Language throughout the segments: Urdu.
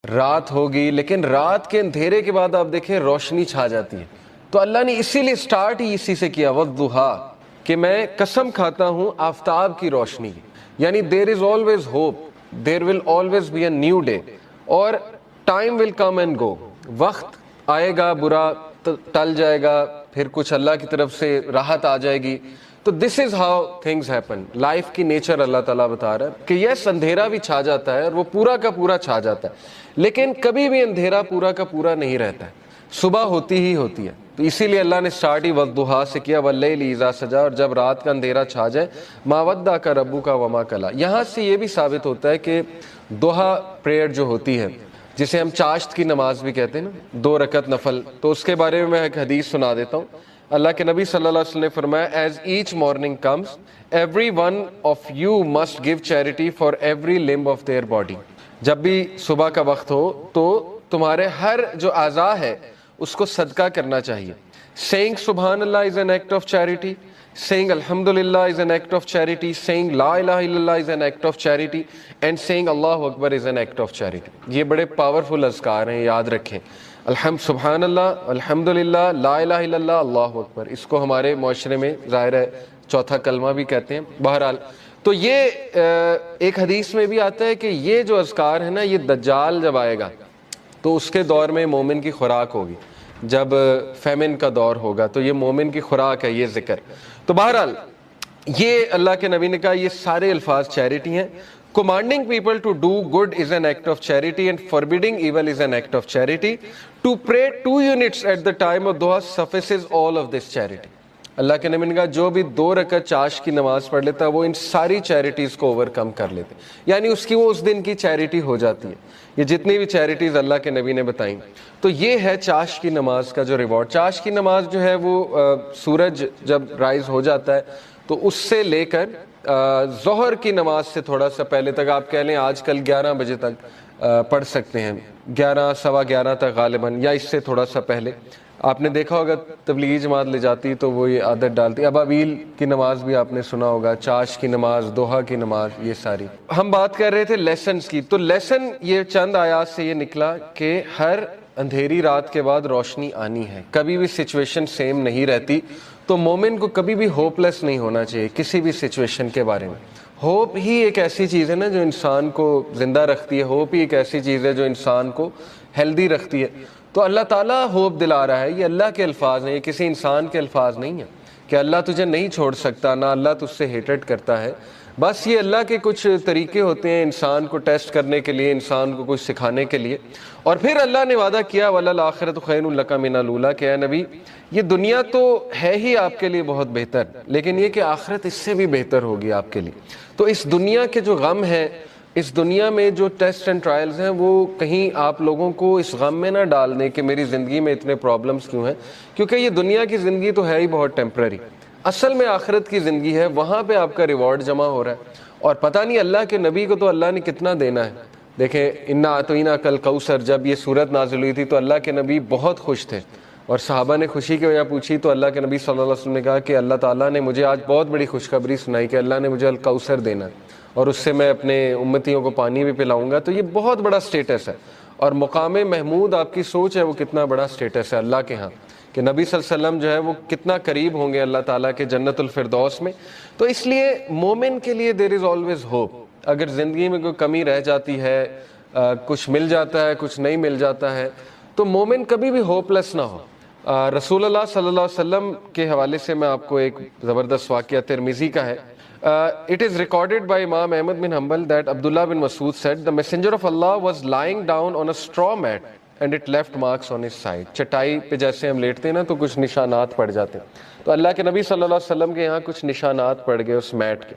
رات ہوگی لیکن رات کے اندھیرے کے بعد آپ دیکھیں روشنی چھا جاتی ہے. تو اللہ نے اسی لیے سٹارٹ ہی اسی سے کیا, والضحیٰ, کہ میں قسم کھاتا ہوں آفتاب کی روشنی کی. یعنی there is always hope, there will always be a new day, اور time will come and go. وقت آئے گا, برا ٹل جائے گا, پھر کچھ اللہ کی طرف سے راحت آ جائے گی. تو this is how things happen. Life کی نیچر اللہ تعالیٰ بتا رہا ہے کہ یس اندھیرا بھی چھا جاتا ہے اور وہ پورا کا پورا چھا جاتا ہے, لیکن کبھی بھی اندھیرا پورا کا پورا نہیں رہتا ہے, صبح ہوتی ہی ہوتی ہے. تو اسی لیے اللہ نے سٹارٹ ہی والضحیٰ سے کیا, واللیل اذا سجا, اور جب رات کا اندھیرا چھا جائے, ما ودعک ربک وما قلی. یہاں سے یہ بھی ثابت ہوتا ہے کہ ضحیٰ پریئر جو ہوتی ہے, جسے ہم چاشت کی نماز بھی کہتے ہیں نا, 2 رکعت نفل, تو اس کے بارے میں ایک حدیث سنا دیتا ہوں. اللہ کے نبی صلی اللہ علیہ وسلم نے فرمایا, as each morning comes every one of you must give charity for every limb of their body. جب بھی صبح کا وقت ہو تو تمہارے ہر جو اعضاء ہے اس کو صدقہ کرنا چاہیے. سیئنگ سبحان اللہ is an act of charity, saying alhamdulillah is an act of charity, saying la ilaha illallah is an act of charity, and saying Allahu Akbar is an act of charity. یہ بڑے پاورفل اذکار ہیں, یاد رکھیں. سبحان اللہ, الحمدللہ, لا الہ الا اللہ, اللہ اکبر. اس کو ہمارے معاشرے میں ظاہر ہے چوتھا کلمہ بھی کہتے ہیں. بہرحال تو یہ ایک حدیث میں بھی آتا ہے کہ یہ جو اذکار ہے نا, یہ دجال جب آئے گا تو اس کے دور میں مومن کی خوراک ہوگی. جب فیمن کا دور ہوگا تو یہ مومن کی خوراک ہے یہ ذکر. تو بہرحال یہ اللہ کے نبی نے کہا یہ سارے الفاظ چیریٹی ہیں. Commanding people to do good is an act of charity and forbidding evil is an act of charity. To pray 2 units at the time of duha suffices all of this charity. اللہ کے نبی نے کہا جو بھی 2 رکعت چاش کی نماز پڑھ لیتا ہے وہ ان ساری چیریٹیز کو اوور کم کر لیتے, یعنی اس کی وہ اس دن کی چیریٹی ہو جاتی ہے. یہ جتنی بھی چیریٹیز اللہ کے نبی نے بتائیں, تو یہ ہے چاش کی نماز کا جو ریوارڈ. چاش کی نماز جو ہے وہ سورج جب رائز ہو جاتا ہے تو اس سے لے کر ظہر کی نماز سے تھوڑا سا پہلے تک, آپ کہہ لیں آج کل 11 بجے تک پڑھ سکتے ہیں, 11 سوا 11 تک غالباً, یا اس سے تھوڑا سا پہلے. آپ نے دیکھا ہوگا تبلیغی جماعت لے جاتی تو وہ یہ عادت ڈالتی. ابابیل کی نماز بھی آپ نے سنا ہوگا, چاش کی نماز, دوحہ کی نماز, یہ ساری. ہم بات کر رہے تھے لیسنز کی. تو لیسن یہ چند آیات سے یہ نکلا کہ ہر اندھیری رات کے بعد روشنی آنی ہے, کبھی بھی سچویشن سیم نہیں رہتی. تو مومن کو کبھی بھی ہوپ لیس نہیں ہونا چاہیے کسی بھی سچویشن کے بارے میں. ہوپ ہی ایک ایسی چیز ہے نا جو انسان کو زندہ رکھتی ہے, ہوپ ہی ایک ایسی چیز ہے جو انسان کو ہیلدی رکھتی ہے. تو اللہ تعالیٰ ہوپ دلا رہا ہے, یہ اللہ کے الفاظ ہیں, یہ کسی انسان کے الفاظ نہیں ہیں کہ اللہ تجھے نہیں چھوڑ سکتا, نہ اللہ تجھ سے ہیٹڈ کرتا ہے. بس یہ اللہ کے کچھ طریقے ہوتے ہیں انسان کو ٹیسٹ کرنے کے لیے, انسان کو کچھ سکھانے کے لیے. اور پھر اللہ نے وعدہ کیا وَلَلْآخِرَةُ خَيْرٌ لَكَ مِنَ الْأُولَىٰ, کہ اے نبی یہ دنیا تو ہے ہی آپ کے لیے بہت بہتر, لیکن یہ کہ آخرت اس سے بھی بہتر ہوگی آپ کے لیے. تو اس دنیا کے جو غم ہیں, اس دنیا میں جو ٹیسٹ اینڈ ٹرائلز ہیں, وہ کہیں آپ لوگوں کو اس غم میں نہ ڈال دیں کہ میری زندگی میں اتنے پرابلمز کیوں ہیں, کیونکہ یہ دنیا کی زندگی تو ہے ہی بہت ٹیمپرری. اصل میں آخرت کی زندگی ہے, وہاں پہ آپ کا ریوارڈ جمع ہو رہا ہے. اور پتہ نہیں اللہ کے نبی کو تو اللہ نے کتنا دینا ہے. دیکھیں انا اعطیناک الکوثر, جب یہ صورت نازل ہوئی تھی تو اللہ کے نبی بہت خوش تھے, اور صحابہ نے خوشی کی وجہ پوچھی تو اللہ کے نبی صلی اللہ علیہ وسلم نے کہا کہ اللہ تعالیٰ نے مجھے آج بہت بڑی خوشخبری سنائی کہ اللہ نے مجھے الکوثر دینا ہے, اور اس سے میں اپنے امتیوں کو پانی بھی پلاؤں گا. تو یہ بہت بڑا سٹیٹس ہے, اور مقام محمود آپ کی سوچ ہے وہ کتنا بڑا سٹیٹس ہے اللہ کے ہاں, کہ نبی صلی اللہ علیہ وسلم جو ہے وہ کتنا قریب ہوں گے اللہ تعالیٰ کے جنت الفردوس میں. تو اس لیے مومن کے لیے دیر از آلویز ہوپ. اگر زندگی میں کوئی کمی رہ جاتی ہے, کچھ مل جاتا ہے, کچھ نہیں مل جاتا ہے, تو مومن کبھی بھی ہوپ لیس نہ ہو. رسول اللہ صلی اللہ علیہ وسلم کے حوالے سے میں آپ کو ایک زبردست واقعہ ترمذی کا ہے. It is recorded by Imam Ahmad bin Hanbal that Abdullah bin Mas'ud said the messenger of Allah was lying down on a straw mat and it left marks on his side. چٹائی پہ جیسے ہم لیٹتے ہیں نا تو کچھ نشانات پڑ جاتے ہیں, تو اللہ کے نبی صلی اللہ علیہ وسلم کے یہاں کچھ نشانات پڑ گئے اس میٹ کے.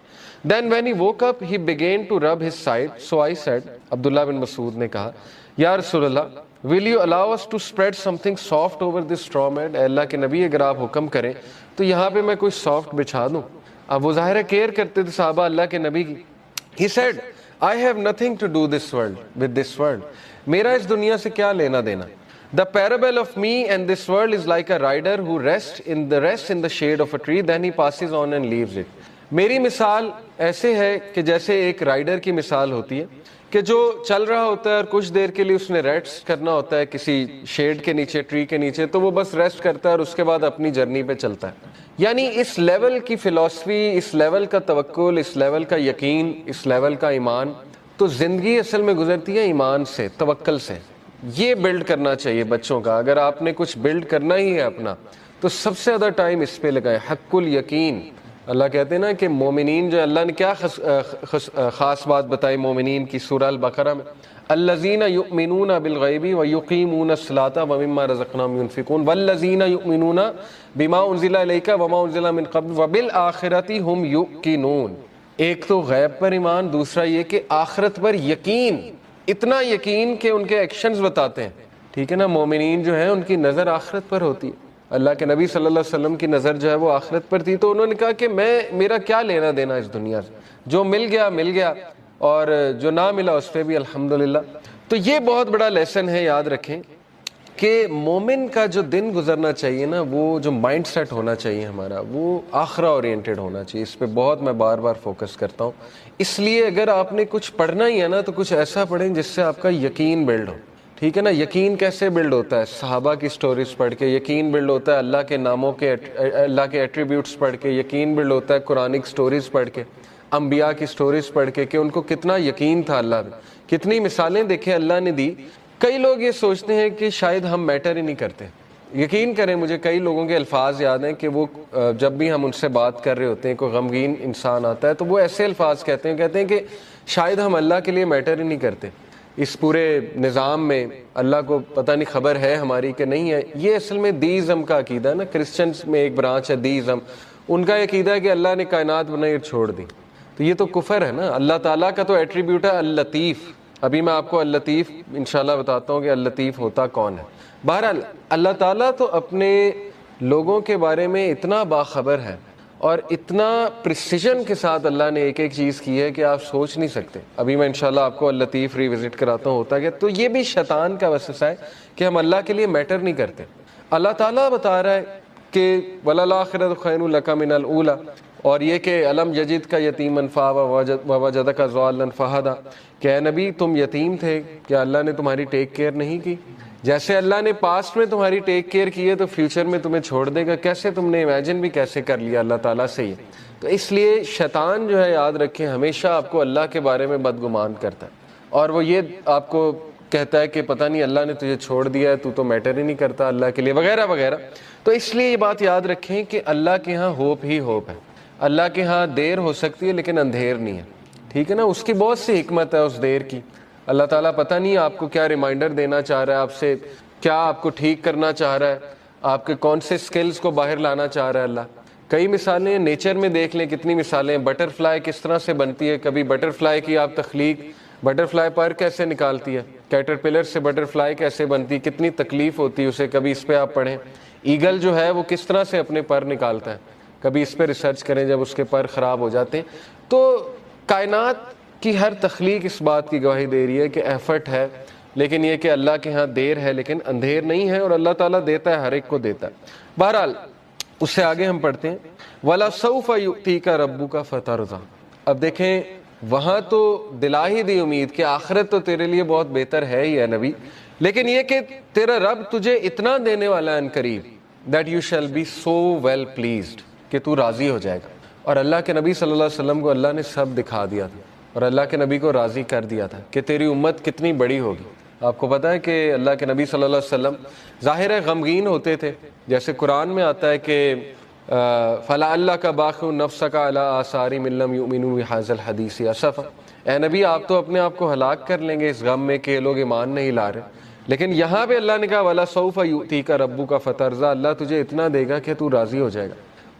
Then when he woke up he began to rub his side. So I said, عبداللہ بن مسعود نے کہا, یا رسول اللہ will you allow us to spread something soft over this straw mat. اے اللہ کے نبی اگر آپ حکم کریں تو یہاں پہ میں کوئی سافٹ بچھا دوں. اب وہ ظاہر کیئر کرتے تھے صحابہ اللہ کے نبی کی. He said, I have nothing to do this world with this world. میرا اس دنیا سے کیا لینا دینا. The parable of me and this world is like a rider who rests in the shade of a tree, then he passes on and leaves it. میری مثال ایسے ہے کہ جیسے ایک رائڈر کی مثال ہوتی ہے کہ جو چل رہا ہوتا ہے اور کچھ دیر کے لیے اس نے ریسٹ کرنا ہوتا ہے کسی شیڈ کے نیچے، ٹری کے نیچے، تو وہ بس ریسٹ کرتا ہے اور اس کے بعد اپنی جرنی پہ چلتا ہے. یعنی اس لیول کی فلسفی، اس لیول کا توکل، اس لیول کا یقین، اس لیول کا ایمان. تو زندگی اصل میں گزرتی ہے ایمان سے، توکل سے. یہ بلڈ کرنا چاہیے بچوں کا. اگر آپ نے کچھ بلڈ کرنا ہی ہے اپنا تو سب سے زیادہ ٹائم اس پہ لگائیں. حق الیقین. اللہ کہتے ہیں نا کہ مومنین جو، اللہ نے کیا خاص بات بتائی مومنین کی سورہ البقرہ میں، الذین یؤمنون بالغیب ویقیمون الصلاۃ ومما رزقناہم ینفقون والذین یؤمنون بما انزل الیک وما انزل من قبل وبالآخرۃ هم یوقنون. ایک تو غیب پر ایمان، دوسرا یہ کہ آخرت پر یقین. اتنا یقین کہ ان کے ایکشنز بتاتے ہیں. ٹھیک ہے نا، مومنین جو ہیں ان کی نظر آخرت پر ہوتی ہے. اللہ کے نبی صلی اللہ علیہ وسلم کی نظر جو ہے وہ آخرت پر تھی. تو انہوں نے کہا کہ میرا کیا لینا دینا اس دنیا سے، جو مل گیا مل گیا، اور جو نہ ملا اس پہ بھی الحمدللہ. تو یہ بہت بڑا لیسن ہے، یاد رکھیں کہ مومن کا جو دن گزرنا چاہیے نا، وہ جو مائنڈ سیٹ ہونا چاہیے ہمارا، وہ آخرہ اورینٹڈ ہونا چاہیے. اس پہ بہت میں بار بار فوکس کرتا ہوں. اس لیے اگر آپ نے کچھ پڑھنا ہی ہے نا تو کچھ ایسا پڑھیں جس سے آپ کا یقین بلڈ ہو. ٹھیک ہے نا. یقین کیسے بلڈ ہوتا ہے؟ صحابہ کی سٹوریز پڑھ کے یقین بلڈ ہوتا ہے. اللہ کے ناموں کے، اللہ کے ایٹریبیوٹس پڑھ کے یقین بلڈ ہوتا ہے. قرآنک سٹوریز پڑھ کے، انبیاء کی سٹوریز پڑھ کے کہ ان کو کتنا یقین تھا اللہ میں. کتنی مثالیں دیکھیں اللہ نے دی. کئی لوگ یہ سوچتے ہیں کہ شاید ہم میٹر ہی نہیں کرتے. یقین کریں، مجھے کئی لوگوں کے الفاظ یاد ہیں کہ وہ جب بھی ہم ان سے بات کر رہے ہوتے ہیں، کوئی غمگین انسان آتا ہے تو وہ ایسے الفاظ کہتے ہیں کہ شاید ہم اللہ کے لیے میٹر ہی نہیں کرتے. اس پورے نظام میں اللہ کو پتہ نہیں خبر ہے ہماری کہ نہیں ہے. یہ اصل میں دیزم کا عقیدہ ہے نا. کرسچنز میں ایک برانچ ہے دیزم، ان کا عقیدہ ہے کہ اللہ نے کائنات بنائی اور چھوڑ دی. تو یہ تو کفر ہے نا. اللہ تعالیٰ کا تو ایٹریبیوٹ ہے اللطیف. ابھی میں آپ کو اللطیف انشاءاللہ بتاتا ہوں کہ اللطیف ہوتا کون ہے. بہرحال اللہ تعالیٰ تو اپنے لوگوں کے بارے میں اتنا باخبر ہے اور اتنا پریسیجن کے ساتھ اللہ نے ایک ایک چیز کی ہے کہ آپ سوچ نہیں سکتے. ابھی میں انشاءاللہ آپ کو اللطیف ریوزٹ کراتا ہوں ہوتا کہ. تو یہ بھی شیطان کا وسوسہ ہے کہ ہم اللہ کے لیے میٹر نہیں کرتے. اللہ تعالیٰ بتا رہا ہے کہ وَلَلْآخِرَةُ خَيْرٌ لَكَ مِنَ الْأُولَىٰ، اور یہ کہ الم یجد کا یتیمن ووجدک ضالا فہدا، کہ اے نبی تم یتیم تھے، کیا اللہ نے تمہاری ٹیک کیئر نہیں کی؟ جیسے اللہ نے پاسٹ میں تمہاری ٹیک کیئر کی ہے تو فیوچر میں تمہیں چھوڑ دے گا. کیسے تم نے امیجن بھی کیسے کر لیا اللہ تعالیٰ سے یہ. تو اس لیے شیطان جو ہے، یاد رکھیں، ہمیشہ آپ کو اللہ کے بارے میں بدگمان کرتا ہے اور وہ یہ آپ کو کہتا ہے کہ پتہ نہیں اللہ نے تجھے چھوڑ دیا ہے، تو تو میٹر ہی نہیں کرتا اللہ کے لیے، وغیرہ وغیرہ. تو اس لیے یہ بات یاد رکھیں کہ اللہ کے ہاں ہوپ ہی ہوپ ہے. اللہ کے ہاں دیر ہو سکتی ہے لیکن اندھیر نہیں ہے. ٹھیک ہے نا. اس کی بہت سی حکمت ہے اس دیر کی. اللہ تعالیٰ پتہ نہیں آپ کو کیا ریمائنڈر دینا چاہ رہا ہے آپ سے، کیا آپ کو ٹھیک کرنا چاہ رہا ہے، آپ کے کون سے سکلز کو باہر لانا چاہ رہا ہے اللہ. کئی مثالیں نیچر میں دیکھ لیں، کتنی مثالیں. بٹر فلائی کس طرح سے بنتی ہے، کبھی بٹر فلائی کی آپ تخلیق، بٹر فلائی پر کیسے نکالتی ہے، کیٹر پلر سے بٹر فلائی کیسے بنتی، کتنی تکلیف ہوتی ہے اسے، کبھی اس پہ آپ پڑھیں. ایگل جو ہے وہ کس طرح سے اپنے پر نکالتا ہے، کبھی اس پہ ریسرچ کریں جب اس کے پر خراب ہو جاتے ہیں. تو کائنات کی ہر تخلیق اس بات کی گواہی دے رہی ہے کہ ایفرٹ ہے، لیکن یہ کہ اللہ کے ہاں دیر ہے لیکن اندھیر نہیں ہے، اور اللہ تعالیٰ دیتا ہے، ہر ایک کو دیتا ہے. بہرحال اس سے آگے ہم پڑھتے ہیں وَلَسَوْفَ يُؤْتِيكَ رَبُّكَ فَتَرْضَىٰ. اب دیکھیں وہاں تو دلا ہی دی امید کہ آخرت تو تیرے لیے بہت بہتر ہے ہی ہے نبی، لیکن یہ کہ تیرا رب تجھے اتنا دینے والا ہے ان قریب that you shall be so well pleased، کہ تو راضی ہو جائے گا. اور اللہ کے نبی صلی اللہ علیہ وسلم کو اللہ نے سب دکھا دیا تھا اور اللہ کے نبی کو راضی کر دیا تھا کہ تیری امت کتنی بڑی ہوگی. آپ کو پتہ ہے کہ اللہ کے نبی صلی اللہ علیہ وسلم ظاہر ہے غمگین ہوتے تھے، جیسے قرآن میں آتا ہے کہ فَلَعَلَّكَ بَاخِعٌ نَفْسَكَ عَلَىٰ آثَارِهِمْ إِن لَّمْ يُؤْمِنُوا بِهَٰذَا الْحَدِيثِ أَسَفًا. اے نبی آپ تو اپنے آپ کو ہلاک کر لیں گے اس غم میں کہ یہ لوگ ایمان نہیں لا رہے. لیکن یہاں پہ اللہ نے کہا وَلَسَوْفَ يُؤْتِيكَ رَبُّكَ فَتَرْضَىٰ، اللہ تجھے اتنا دے گا کہ تو راضی ہو جائے گا.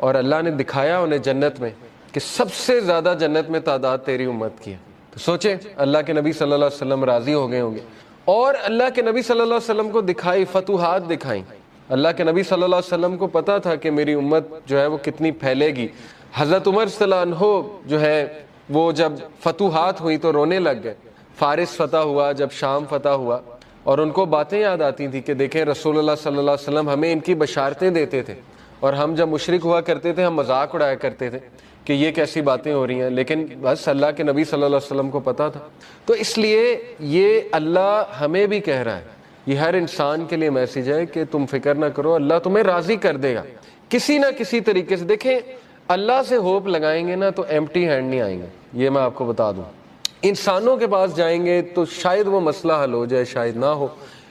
اور اللہ نے دکھایا انہیں جنت میں کہ سب سے زیادہ جنت میں تعداد تیری امت کی ہے. تو سوچیں اللہ کے نبی صلی اللہ علیہ وسلم راضی ہو گئے ہوں گے. اور اللہ کے نبی صلی اللہ علیہ وسلم کو دکھائی فتوحات دکھائیں. اللہ کے نبی صلی اللہ علیہ وسلم کو پتا تھا کہ میری امت جو ہے وہ کتنی پھیلے گی. حضرت عمر صلی اللہ عنہ جو ہے وہ جب فتوحات ہوئی تو رونے لگ گئے. فارس فتح ہوا، جب شام فتح ہوا، اور ان کو باتیں یاد آتی تھیں کہ دیکھیں رسول اللہ صلی اللہ علیہ وسلم ہمیں ان کی بشارتیں دیتے تھے، اور ہم جب مشرک ہوا کرتے تھے ہم مذاق اڑایا کرتے تھے کہ یہ کیسی باتیں ہو رہی ہیں، لیکن بس اللہ کے نبی صلی اللہ علیہ وسلم کو پتا تھا. تو اس لیے یہ اللہ ہمیں بھی کہہ رہا ہے، یہ ہر انسان کے لیے میسیج ہے کہ تم فکر نہ کرو، اللہ تمہیں راضی کر دے گا کسی نہ کسی طریقے سے. دیکھیں اللہ سے ہوپ لگائیں گے نا تو ایمٹی ہینڈ نہیں آئیں گے، یہ میں آپ کو بتا دوں. انسانوں کے پاس جائیں گے تو شاید وہ مسئلہ حل ہو جائے، شاید نہ ہو،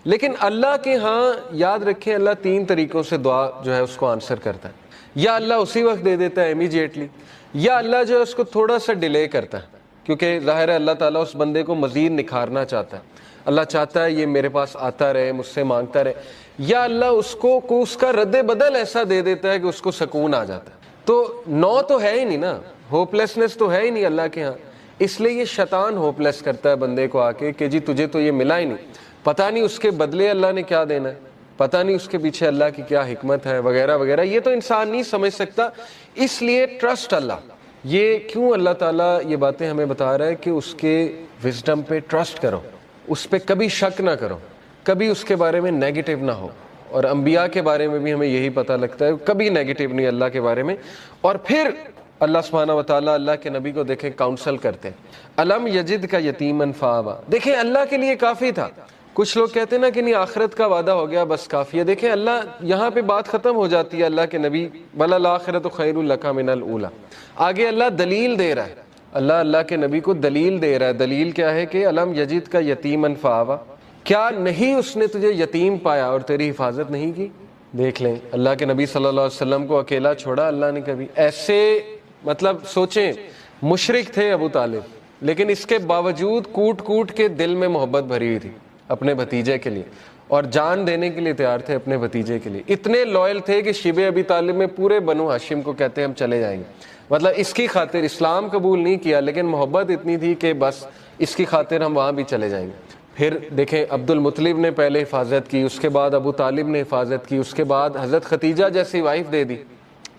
لیکن اللہ کے ہاں یاد رکھیں اللہ 3 طریقوں سے دعا جو ہے اس کو آنسر کرتا ہے. یا اللہ اسی وقت دے دیتا ہے امیجیٹلی، یا اللہ جو ہے اس کو تھوڑا سا ڈیلے کرتا ہے، کیونکہ ظاہر ہے اللہ تعالیٰ اس بندے کو مزید نکھارنا چاہتا ہے. اللہ چاہتا ہے یہ میرے پاس آتا رہے، مجھ سے مانگتا رہے. یا اللہ اس کو اس کا رد بدل ایسا دے دیتا ہے کہ اس کو سکون آ جاتا ہے. تو نو تو ہے ہی نہیں نا، ہوپ لیسنس تو ہے ہی نہیں اللہ کے ہاں. اس لیے یہ شیطان ہوپ لیس کرتا ہے بندے کو آ کے کہ جی تجھے تو یہ ملا ہی نہیں، پتہ نہیں اس کے بدلے اللہ نے کیا دینا ہے، پتہ نہیں اس کے پیچھے اللہ کی کیا حکمت ہے وغیرہ وغیرہ. یہ تو انسان نہیں سمجھ سکتا. اس لیے ٹرسٹ اللہ. یہ کیوں اللہ تعالیٰ یہ باتیں ہمیں بتا رہا ہے کہ اس کے وزڈم پہ ٹرسٹ کرو، اس پہ کبھی شک نہ کرو، کبھی اس کے بارے میں نیگیٹو نہ ہو. اور انبیاء کے بارے میں بھی ہمیں یہی پتہ لگتا ہے، کبھی نیگیٹو نہیں اللہ کے بارے میں. اور پھر اللہ سبحانہ و تعالیٰ اللہ کے نبی کو دیکھیں کاؤنسل کرتے ہیں. علم یجد کا یتیمن فآویٰ. دیکھیں اللہ کے لیے کافی تھا. کچھ لوگ کہتے ہیں نا کہ نہیں آخرت کا وعدہ ہو گیا بس کافی ہے. دیکھیں اللہ یہاں پہ بات ختم ہو جاتی ہے اللہ کے نبی وَلَلْآخِرَةُ خَيْرٌ لَكَ مِنَ الْأُولَىٰ. آگے اللہ دلیل دے رہا ہے، اللہ کے نبی کو دلیل دے رہا ہے. دلیل کیا ہے کہ علم یجد کا یتیمن فآویٰ. کیا نہیں اس نے تجھے یتیم پایا اور تیری حفاظت نہیں کی؟ دیکھ لیں اللہ کے نبی صلی اللہ علیہ وسلم کو اکیلا چھوڑا اللہ نے کبھی؟ ایسے مطلب سوچیں، مشرک تھے ابو طالب، لیکن اس کے باوجود کوٹ کوٹ کے دل میں محبت بھری ہوئی تھی اپنے بھتیجے کے لیے، اور جان دینے کے لیے تیار تھے اپنے بھتیجے کے لیے. اتنے لوئل تھے کہ شیب ابی طالب میں پورے بنو ہاشم کو کہتے ہیں ہم چلے جائیں گے. مطلب اس کی خاطر اسلام قبول نہیں کیا، لیکن محبت اتنی تھی کہ بس اس کی خاطر ہم وہاں بھی چلے جائیں گے. پھر دیکھیں عبد المطلب نے پہلے حفاظت کی، اس کے بعد ابو طالب نے حفاظت کی، اس کے بعد حضرت ختیجہ جیسی وائف دے دی،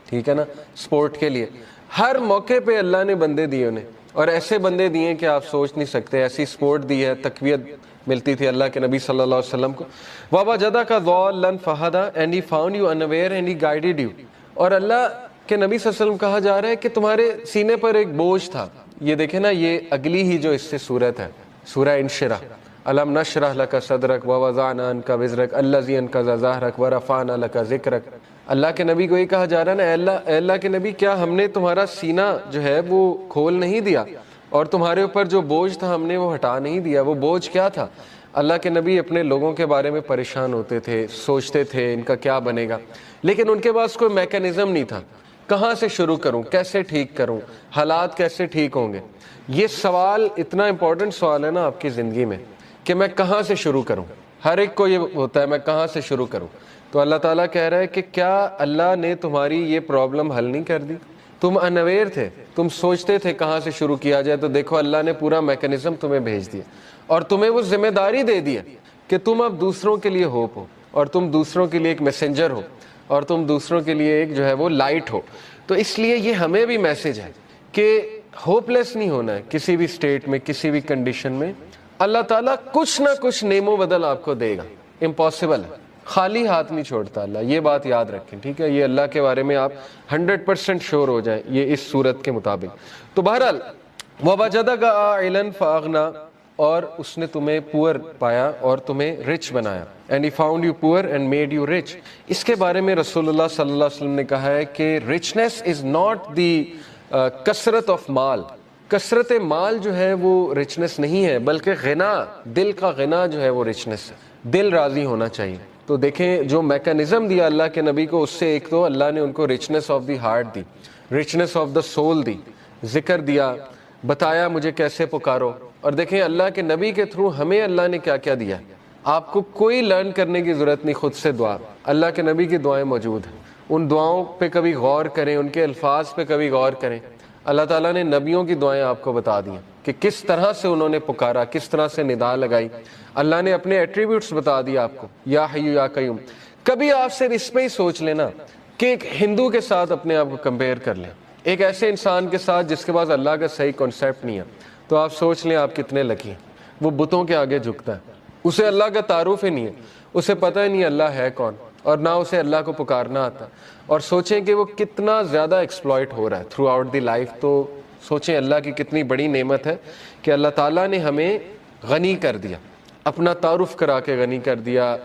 ٹھیک ہے نا، سپورٹ کے لیے. ہر موقع پہ اللہ نے بندے دیے انہیں، اور ایسے بندے دیے کہ آپ سوچ نہیں سکتے. ایسی سپورٹ دی ہے، تقویت ملتی تھی اللہ کے نبی صلی اللہ علیہ وسلم کو. وَوَجَدَكَ ضَالًّا فَهَدَىٰ and he found you unaware and he guided you. اور اللہ کے نبی صلی اللہ علیہ وسلم کہا جا رہا ہے کہ تمہارے سینے پر ایک بوجھ تھا. یہ دیکھیں نا، یہ اگلی ہی جو اس سے صورت ہے، سورہ انشرح. الم نشرح لک صدرک ووضعنا عنک وزرک الذی انقض ظہرک ورفعنا لک ذکرک. اللہ کے نبی کو یہ کہا جا رہا ہے نا، اے اللہ کے نبی کیا ہم نے تمہارا سینہ جو ہے وہ کھول نہیں دیا، اور تمہارے اوپر جو بوجھ تھا ہم نے وہ ہٹا نہیں دیا؟ وہ بوجھ کیا تھا؟ اللہ کے نبی اپنے لوگوں کے بارے میں پریشان ہوتے تھے، سوچتے تھے ان کا کیا بنے گا، لیکن ان کے پاس کوئی میکینزم نہیں تھا. کہاں سے شروع کروں، کیسے ٹھیک کروں، حالات کیسے ٹھیک ہوں گے؟ یہ سوال اتنا امپورٹنٹ سوال ہے نا آپ کی زندگی میں کہ میں کہاں سے شروع کروں. ہر ایک کو یہ ہوتا ہے میں کہاں سے شروع کروں. تو اللہ تعالیٰ کہہ رہا ہے کہ کیا اللہ نے تمہاری یہ پرابلم حل نہیں کر دی؟ تم انویئر تھے، تم سوچتے تھے کہاں سے شروع کیا جائے، تو دیکھو اللہ نے پورا میکینزم تمہیں بھیج دیا، اور تمہیں وہ ذمہ داری دے دی کہ تم اب دوسروں کے لیے ہوپ ہو، اور تم دوسروں کے لیے ایک میسنجر ہو، اور تم دوسروں کے لیے ایک جو ہے وہ لائٹ ہو. تو اس لیے یہ ہمیں بھی میسج ہے کہ ہوپ لیس نہیں ہونا ہے کسی بھی اسٹیٹ میں، کسی بھی کنڈیشن میں. اللہ تعالیٰ کچھ نہ کچھ نعم و بدل آپ کو دے گا. امپاسبل ہے، خالی ہاتھ نہیں چھوڑتا اللہ، یہ بات یاد رکھیں، ٹھیک ہے؟ یہ اللہ کے بارے میں آپ 100% شور ہو جائیں یہ اس صورت کے مطابق. تو بہرحال وَوَجَدَكَ عَائِلًا فَأَغْنَىٰ، اور اس نے تمہیں پور پایا اور تمہیں رچ بنایا. And he found you poor and made you rich. اس کے بارے میں رسول اللہ صلی اللہ علیہ وسلم نے کہا ہے کہ رچنس از ناٹ دی کثرت آف مال. کثرت مال جو ہے وہ رچنس نہیں ہے، بلکہ غنا، دل کا غنا جو ہے وہ رچنس ہے. دل راضی ہونا چاہیے. تو دیکھیں جو میکانزم دیا اللہ کے نبی کو، اس سے ایک تو اللہ نے ان کو رچنس آف دی ہارٹ دی، رچنس آف دا سول دی، ذکر دیا، بتایا مجھے کیسے پکارو. اور دیکھیں اللہ کے نبی کے تھرو ہمیں اللہ نے کیا کیا دیا. آپ کو کوئی لرن کرنے کی ضرورت نہیں، خود سے دعا. اللہ کے نبی کی دعائیں موجود ہیں، ان دعاؤں پہ کبھی غور کریں، ان کے الفاظ پہ کبھی غور کریں. اللہ تعالیٰ نے نبیوں کی دعائیں آپ کو بتا دی کہ کس طرح سے انہوں نے پکارا، کس طرح سے ندا لگائی. اللہ نے اپنے ایٹریبیوٹس بتا دیا آپ کو، یا حی یا قیوم. کبھی آپ صرف اس پہ ہی سوچ لینا کہ ایک ہندو کے ساتھ اپنے آپ کو کمپیئر کر لیں، ایک ایسے انسان کے ساتھ جس کے پاس اللہ کا صحیح کانسیپٹ نہیں ہے، تو آپ سوچ لیں آپ کتنے لکی ہیں. وہ بتوں کے آگے جھکتا ہے، اسے اللہ کا تعارف ہی نہیں ہے، اسے پتہ ہی نہیں اللہ ہے کون، اور نہ اسے اللہ کو پکارنا آتا، اور سوچیں کہ وہ کتنا زیادہ ایکسپلائٹ ہو رہا ہے تھرو آؤٹ دی لائف. تو سوچیں اللہ کی کتنی بڑی نعمت ہے کہ اللہ تعالیٰ نے ہمیں غنی کر دیا، اپنا تعارف کرا کے غنی کر دیا،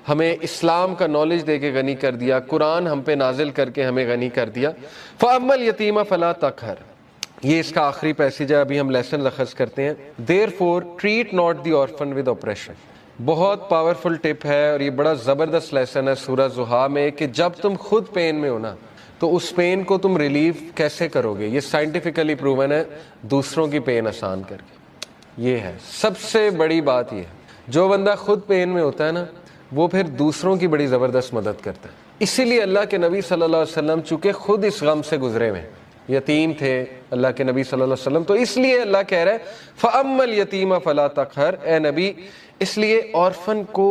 ہمیں اسلام کا نالج دے کے غنی کر دیا، قرآن ہم پہ نازل کر کے ہمیں غنی کر دیا. فَأَمَّا الْيَتِيمَ فَلَا تَقْهَرْ، یہ اس کا آخری پیسیج ہے، ابھی ہم لیسن اخذ کرتے ہیں. Therefore treat not the orphan with oppression. بہت پاورفل ٹپ ہے اور یہ بڑا زبردست لیسن ہے سورہ زحا میں، کہ جب تم خود پین میں ہو نا تو اس پین کو تم ریلیف کیسے کرو گے. یہ سائنٹیفکلی پروون ہے، دوسروں کی پین آسان کر کے. یہ ہے سب سے بڑی بات. یہ ہے جو بندہ خود پین میں ہوتا ہے نا وہ پھر دوسروں کی بڑی زبردست مدد کرتا ہے. اسی لیے اللہ کے نبی صلی اللہ علیہ وسلم چونکہ خود اس غم سے گزرے ہوئے، یتیم تھے اللہ کے نبی صلی اللہ علیہ وسلم، تو اس لیے اللہ کہہ رہا ہے فَأَمَّا الْيَتِيمَ فَلَا تَقْهَرْ، اے نبی اس لیے آرفن کو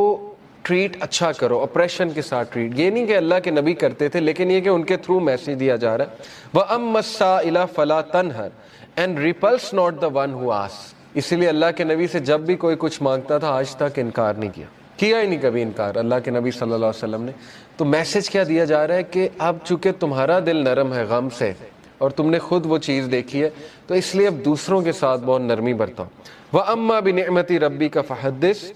ٹریٹ اچھا کرو، اپریشن کے ساتھ ٹریٹ. یہ نہیں کہ اللہ کے نبی کرتے تھے، لیکن یہ کہ ان کے تھرو میسیج دیا جا رہا ہے. وَأَمَّا السَّائِلَ فَلَا تَنْهَرْ and repulse not the one who asks. اسی لیے اللہ کے نبی سے جب بھی کوئی کچھ مانگتا تھا آج تک انکار نہیں کیا ہی نہیں کبھی انکار اللہ کے نبی صلی اللہ علیہ وسلم نے. تو میسج کیا دیا جا رہا ہے کہ اب چونکہ تمہارا دل نرم ہے غم سے اور تم نے خود وہ چیز دیکھی ہے تو اس لیے اب دوسروں کے ساتھ بہت نرمی برتاؤ. وَأَمَّا بِنِعْمَةِ رَبِّكَ فَحَدِّثْ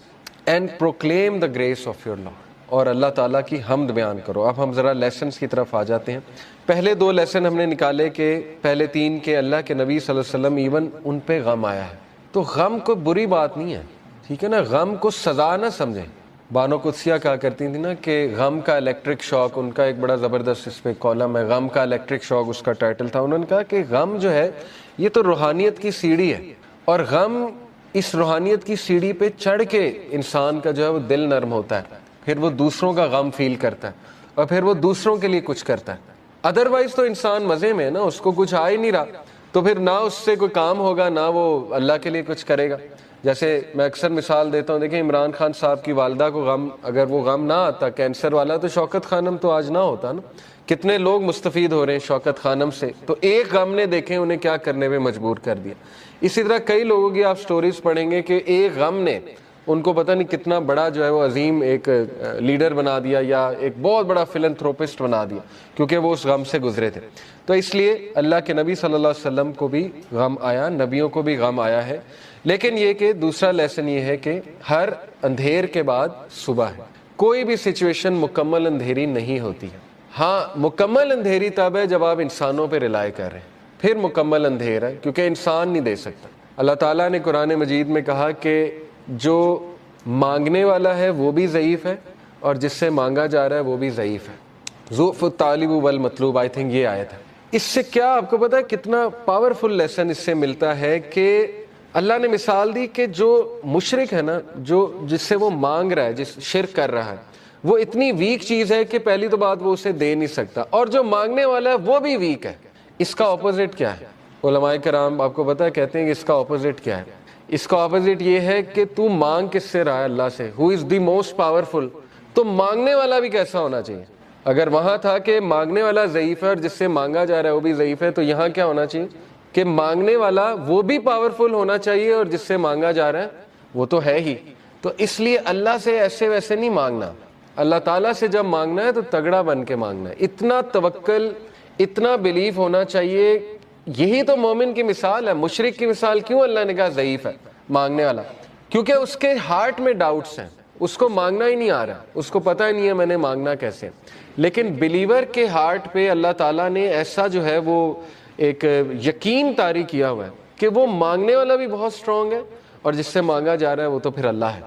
and proclaim the grace of your Lord، اور اللہ تعالیٰ کی حمد بیان کرو. اب ہم ذرا لیسنز کی طرف آ جاتے ہیں. پہلے 2 لیسن ہم نے نکالے کہ پہلے 3 کہ اللہ کے نبی صلی اللہ علیہ وسلم ایون ان پہ غم آیا ہے. تو غم کوئی بری بات نہیں ہے، ٹھیک ہے نا، غم کو سزا نہ سمجھیں. بانو قدسیہ کہا کرتی تھی نا کہ غم کا الیکٹرک شاک، ان کا ایک بڑا زبردست اس پہ کالم ہے، غم کا الیکٹرک شاک اس کا ٹائٹل تھا. انہوں نے کہا کہ غم جو ہے یہ تو روحانیت کی سیڑھی ہے، اور غم اس روحانیت کی سیڑھی پہ چڑھ کے انسان کا جو ہے وہ دل نرم ہوتا ہے، پھر وہ دوسروں کا غم فیل کرتا ہے اور پھر وہ دوسروں کے لیے کچھ کرتا ہے. ادروائز تو انسان مزے میں ہے نا، اس کو کچھ آ ہی نہیں رہا تو پھر نہ اس سے کوئی کام ہوگا نہ وہ اللہ کے لیے کچھ کرے گا. جیسے میں اکثر مثال دیتا ہوں، دیکھیں عمران خان صاحب کی والدہ کو غم، اگر وہ غم نہ آتا کینسر والا تو شوکت خانم تو آج نہ ہوتا نا. کتنے لوگ مستفید ہو رہے ہیں شوکت خانم سے، تو ایک غم نے دیکھیں انہیں کیا کرنے میں مجبور کر دیا. اسی طرح کئی لوگوں کی آپ سٹوریز پڑھیں گے کہ ایک غم نے ان کو پتہ نہیں کتنا بڑا جو ہے وہ عظیم ایک لیڈر بنا دیا یا ایک بہت بڑا فلنتھروپسٹ بنا دیا، کیونکہ وہ اس غم سے گزرے تھے. تو اس لیے اللہ کے نبی صلی اللہ علیہ وسلم کو بھی غم آیا، نبیوں کو بھی غم آیا ہے. لیکن یہ کہ دوسرا لیسن یہ ہے کہ ہر اندھیر کے بعد صبح ہے. کوئی بھی سچویشن مکمل اندھیری نہیں ہوتی ہے. ہاں مکمل اندھیری تب ہے جب آپ انسانوں پہ رلائے کر رہے ہیں، پھر مکمل اندھیر ہے، کیونکہ انسان نہیں دے سکتا. اللہ تعالیٰ نے قرآن مجید میں کہا کہ جو مانگنے والا ہے وہ بھی ضعیف ہے اور جس سے مانگا جا رہا ہے وہ بھی ضعیف ہے. ضعف الطالب والمطلوب، آئی تھنک یہ آیت ہے. اس سے کیا آپ کو پتا ہے کتنا پاورفل لیسن اس سے ملتا ہے کہ اللہ نے مثال دی کہ جو مشرک ہے نا، جو جس سے وہ مانگ رہا ہے، جس شرک کر رہا ہے، وہ اتنی ویک چیز ہے کہ پہلی تو بات وہ اسے دے نہیں سکتا، اور جو مانگنے والا ہے وہ بھی ویک ہے. اس کا اپوزٹ کیا ہے؟ علماء کرام آپ کو پتا ہے کہتے ہیں کہ اس کا اپوزٹ کیا ہے. اس کا اپوزٹ یہ ہے کہ تو مانگ کس سے رہا ہے؟ اللہ سے، ہو از دی موسٹ پاورفل. تو مانگنے والا بھی کیسا ہونا چاہیے؟ اگر وہاں تھا کہ مانگنے والا ضعیف ہے اور جس سے مانگا جا رہا ہے وہ بھی ضعیف ہے، تو یہاں کیا ہونا چاہیے کہ مانگنے والا وہ بھی پاورفل ہونا چاہیے اور جس سے مانگا جا رہا ہے وہ تو ہے ہی. تو اس لیے اللہ سے ایسے ویسے نہیں مانگنا. اللہ تعالیٰ سے جب مانگنا ہے تو تگڑا بن کے مانگنا ہے. اتنا توکل، اتنا بلیف ہونا چاہیے. یہی تو مومن کی مثال ہے. مشرک کی مثال کیوں اللہ نے کہا ضعیف ہے مانگنے والا؟ کیونکہ اس کے ہارٹ میں ڈاؤٹس ہیں، اس کو مانگنا ہی نہیں آ رہا، اس کو پتہ ہی نہیں ہے میں نے مانگنا کیسے. لیکن بلیور کے ہارٹ پہ اللہ تعالیٰ نے ایسا جو ہے وہ ایک یقین طاری کیا ہوا ہے کہ وہ مانگنے والا بھی بہت سٹرونگ ہے اور جس سے مانگا جا رہا ہے وہ تو پھر اللہ ہے.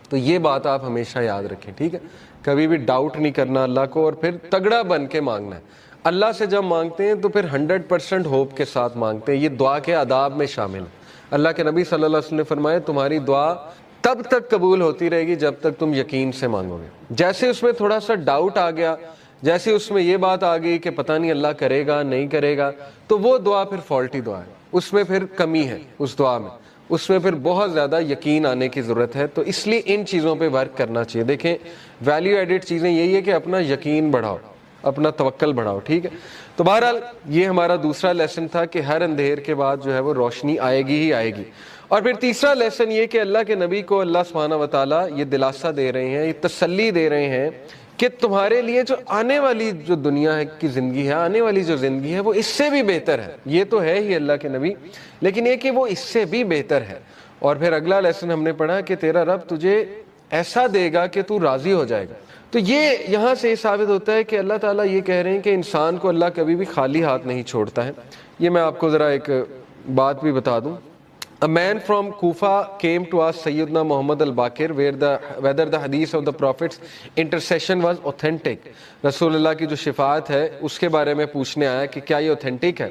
تو یہ بات آپ ہمیشہ یاد رکھیں، ٹھیک ہے؟ کبھی بھی ڈاؤٹ نہیں کرنا اللہ کو، اور پھر تگڑا بن کے مانگنا ہے. اللہ سے جب مانگتے ہیں تو پھر 100% ہوپ کے ساتھ مانگتے ہیں. یہ دعا کے آداب میں شامل ہے. اللہ کے نبی صلی اللہ علیہ وسلم نے فرمایا تمہاری دعا تب تک قبول ہوتی رہے گی جب تک تم یقین سے مانگو گے. جیسے اس میں تھوڑا سا ڈاؤٹ آ گیا، جیسے اس میں یہ بات آ گئی کہ پتہ نہیں اللہ کرے گا نہیں کرے گا، تو وہ دعا پھر فالٹی دعا ہے، اس میں پھر کمی ہے، اس دعا میں اس میں پھر بہت زیادہ یقین آنے کی ضرورت ہے. تو اس لیے ان چیزوں پہ ورک کرنا چاہیے. دیکھیں ویلیو ایڈڈ چیزیں یہی ہے کہ اپنا یقین بڑھاؤ، اپنا توکل بڑھاؤ، ٹھیک ہے؟ تو بہرحال یہ ہمارا دوسرا لیسن تھا کہ ہر اندھیر کے بعد جو ہے وہ روشنی آئے گی ہی آئے گی. اور پھر تیسرا لیسن یہ کہ اللہ کے نبی کو اللہ سبحانہ و تعالیٰ یہ دلاسا دے رہے ہیں، یہ تسلی دے رہے ہیں کہ تمہارے لیے جو آنے والی جو دنیا ہے کی زندگی ہے، آنے والی جو زندگی ہے وہ اس سے بھی بہتر ہے. یہ تو ہے ہی اللہ کے نبی، لیکن یہ کہ وہ اس سے بھی بہتر ہے. اور پھر اگلا لیسن ہم نے پڑھا کہ تیرا رب تجھے ایسا دے گا کہ تو راضی ہو جائے گا. تو یہ یہاں سے یہ ثابت ہوتا ہے کہ اللہ تعالیٰ یہ کہہ رہے ہیں کہ انسان کو اللہ کبھی بھی خالی ہاتھ نہیں چھوڑتا ہے. یہ میں آپ کو ذرا ایک بات بھی بتا دوں. A man from Kufa came to ask Sayyidina Muhammad al-Baqir whether the hadith of the Prophet's intercession was authentic. رسول اللہ کی جو شفاعت ہے اس کے بارے میں پوچھنے آیا کہ کیا یہ authentic ہے.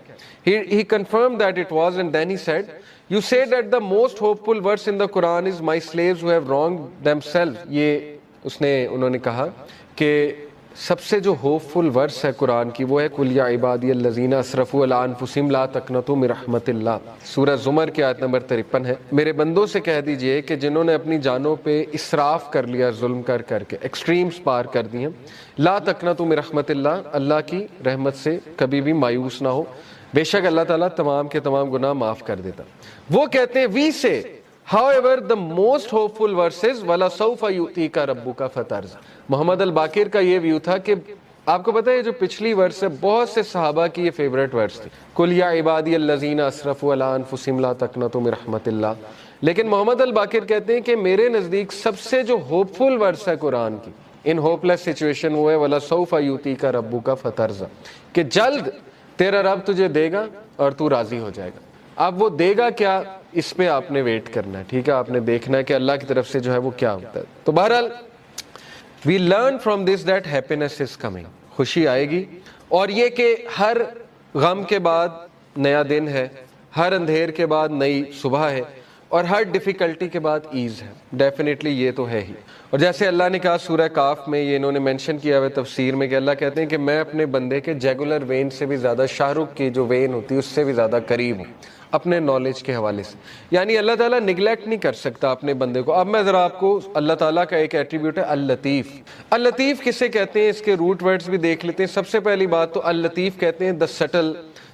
He confirmed that it was, and then he said, you say that the most hopeful verse in the Quran is my slaves who have wronged themselves. یہ انہوں نے کہا کہ سب سے جو ہوپ فل ورس ہے قرآن کی وہ ہے قل یا عبادی الذین اسرفوا علی انفسہم لا تقنطوا من رحمت اللہ. سورہ زمر کی آیت نمبر 53 ہے. میرے بندوں سے کہہ دیجئے کہ جنہوں نے اپنی جانوں پہ اسراف کر لیا، ظلم کر کے ایکسٹریمز پار کر دی ہیں، لا تقنطوا من رحمت اللہ، اللہ کی رحمت سے کبھی بھی مایوس نہ ہو، بے شک اللہ تعالیٰ تمام کے تمام گناہ معاف کر دیتا. وہ کہتے ہیں وی سے however the most hopeful verse is وَلَسَوْفَ يُؤْتِيكَ رَبُّكَ فَتَرْضَىٰ. محمد الباقر کا یہ ویو تھا کہ آپ کو پتہ ہے جو پچھلی ورس ہے بہت سے صحابہ کی یہ فیوریٹ ورس تھی، قُلْ يَا عِبَادِيَ الَّذِينَ أَسْرَفُوا عَلَىٰ أَنفُسِهِمْ لَا تَقْنَطُوا مِن رَحْمَتِ اللَّهِ. لیکن محمد الباقر کہتے ہیں کہ میرے نزدیک سب سے جو ہوپ فل ورس ہے قرآن کی ان ہوپ لیس سچویشن وہ ہے وَلَسَوْفَ يُؤْتِيكَ رَبُّكَ فَتَرْضَىٰ، کہ جلد تیرا رب تجھے دے گا اور تو راضی ہو جائے گا. اب وہ دے گا کیا، اس پہ آپ نے ویٹ کرنا ہے. ٹھیک ہے، آپ نے دیکھنا ہے کہ اللہ کی طرف سے جو ہے وہ کیا ہوتا ہے. تو بہرحال we learn from this that happiness is coming. خوشی آئے گی، اور یہ کہ ہر غم کے بعد نیا دن ہے، ہر اندھیر کے بعد نئی صبح ہے، اور ہر ڈیفیکلٹی کے بعد ایز ہے. ڈیفینیٹلی یہ تو ہے ہی. اور جیسے اللہ نے کہا سورہ کاف میں، یہ انہوں نے مینشن کیا ہوا تفسیر میں کہ اللہ کہتے ہیں کہ میں اپنے بندے کے جیگولر وین سے بھی زیادہ، شاہ رخ کی جو وین ہوتی ہے اس سے بھی زیادہ قریب ہوں اپنے نالج کے حوالے سے. یعنی اللہ تعالیٰ نگلیکٹ نہیں کر سکتا اپنے بندے کو. اب میں ذرا آپ کو اللہ تعالیٰ کا ایک ایٹریبیوٹ ہے اللطیف. اللطیف کسے کہتے ہیں، اس کے روٹ ورڈز بھی دیکھ لیتے ہیں. سب سے پہلی بات تو اللطیف کہتے ہیں the subtle,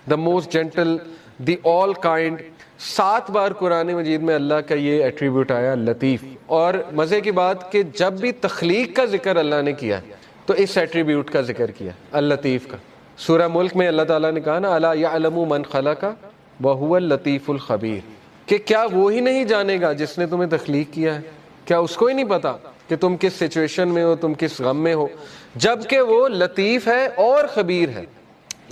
the most gentle, the all kind. 7 بار قرآن مجید میں اللہ کا یہ ایٹریبیوٹ آیا لطیف. اور مزے کی بات کہ جب بھی تخلیق کا ذکر اللہ نے کیا تو اس ایٹریبیوٹ کا ذکر کیا اللطیف کا. سورہ ملک میں اللہ تعالیٰ نے کہا نا الا یعلم من خلق وَهُوَ اللطیف الخبیر، کہ کیا وہی نہیں جانے گا جس نے تمہیں تخلیق کیا ہے؟ کیا اس کو ہی نہیں پتا کہ تم کس سچویشن میں ہو، تم کس غم میں ہو؟ جبکہ وہ لطیف ہے اور خبیر ہے.